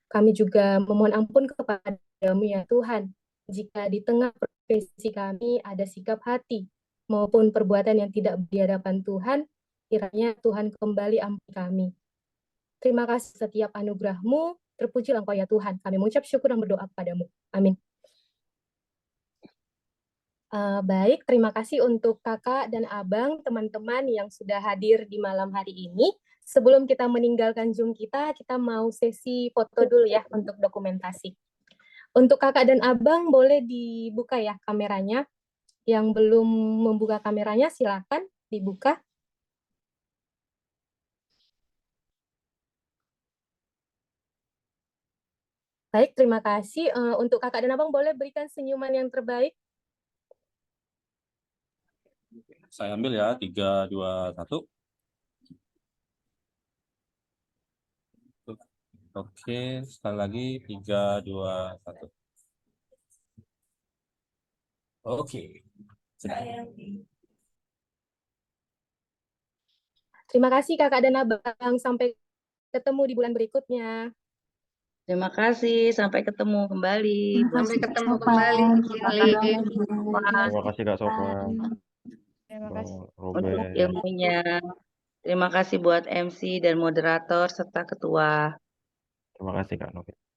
Kami juga memohon ampun kepada-Mu ya Tuhan, jika di tengah profesi kami ada sikap hati maupun perbuatan yang tidak di hadapan Tuhan, kiranya Tuhan kembali ampuni kami. Terima kasih setiap anugerah-Mu, terpujilah Engkau ya Tuhan. Kami mengucap syukur dan berdoa kepadamu. Amin. Baik, terima kasih untuk kakak dan abang, teman-teman yang sudah hadir di malam hari ini. Sebelum kita meninggalkan Zoom kita mau sesi foto dulu ya untuk dokumentasi. Untuk kakak dan abang boleh dibuka ya kameranya. Yang belum membuka kameranya silakan dibuka. Baik, terima kasih. Untuk kakak dan abang boleh berikan senyuman yang terbaik. Saya ambil ya, 3, 2, 1. Oke, sekali lagi 3, 2, 1. Oke. Sudah. Terima kasih kakak dan abang. Sampai ketemu di bulan berikutnya. Terima kasih, sampai ketemu kembali. Sampai ketemu kembali, Kinli. Terima kasih Kak Sofan, Terima Bang kasih. Untuk Robert. ilmunya. Terima kasih buat MC dan moderator serta ketua. Terima kasih Kak Novi.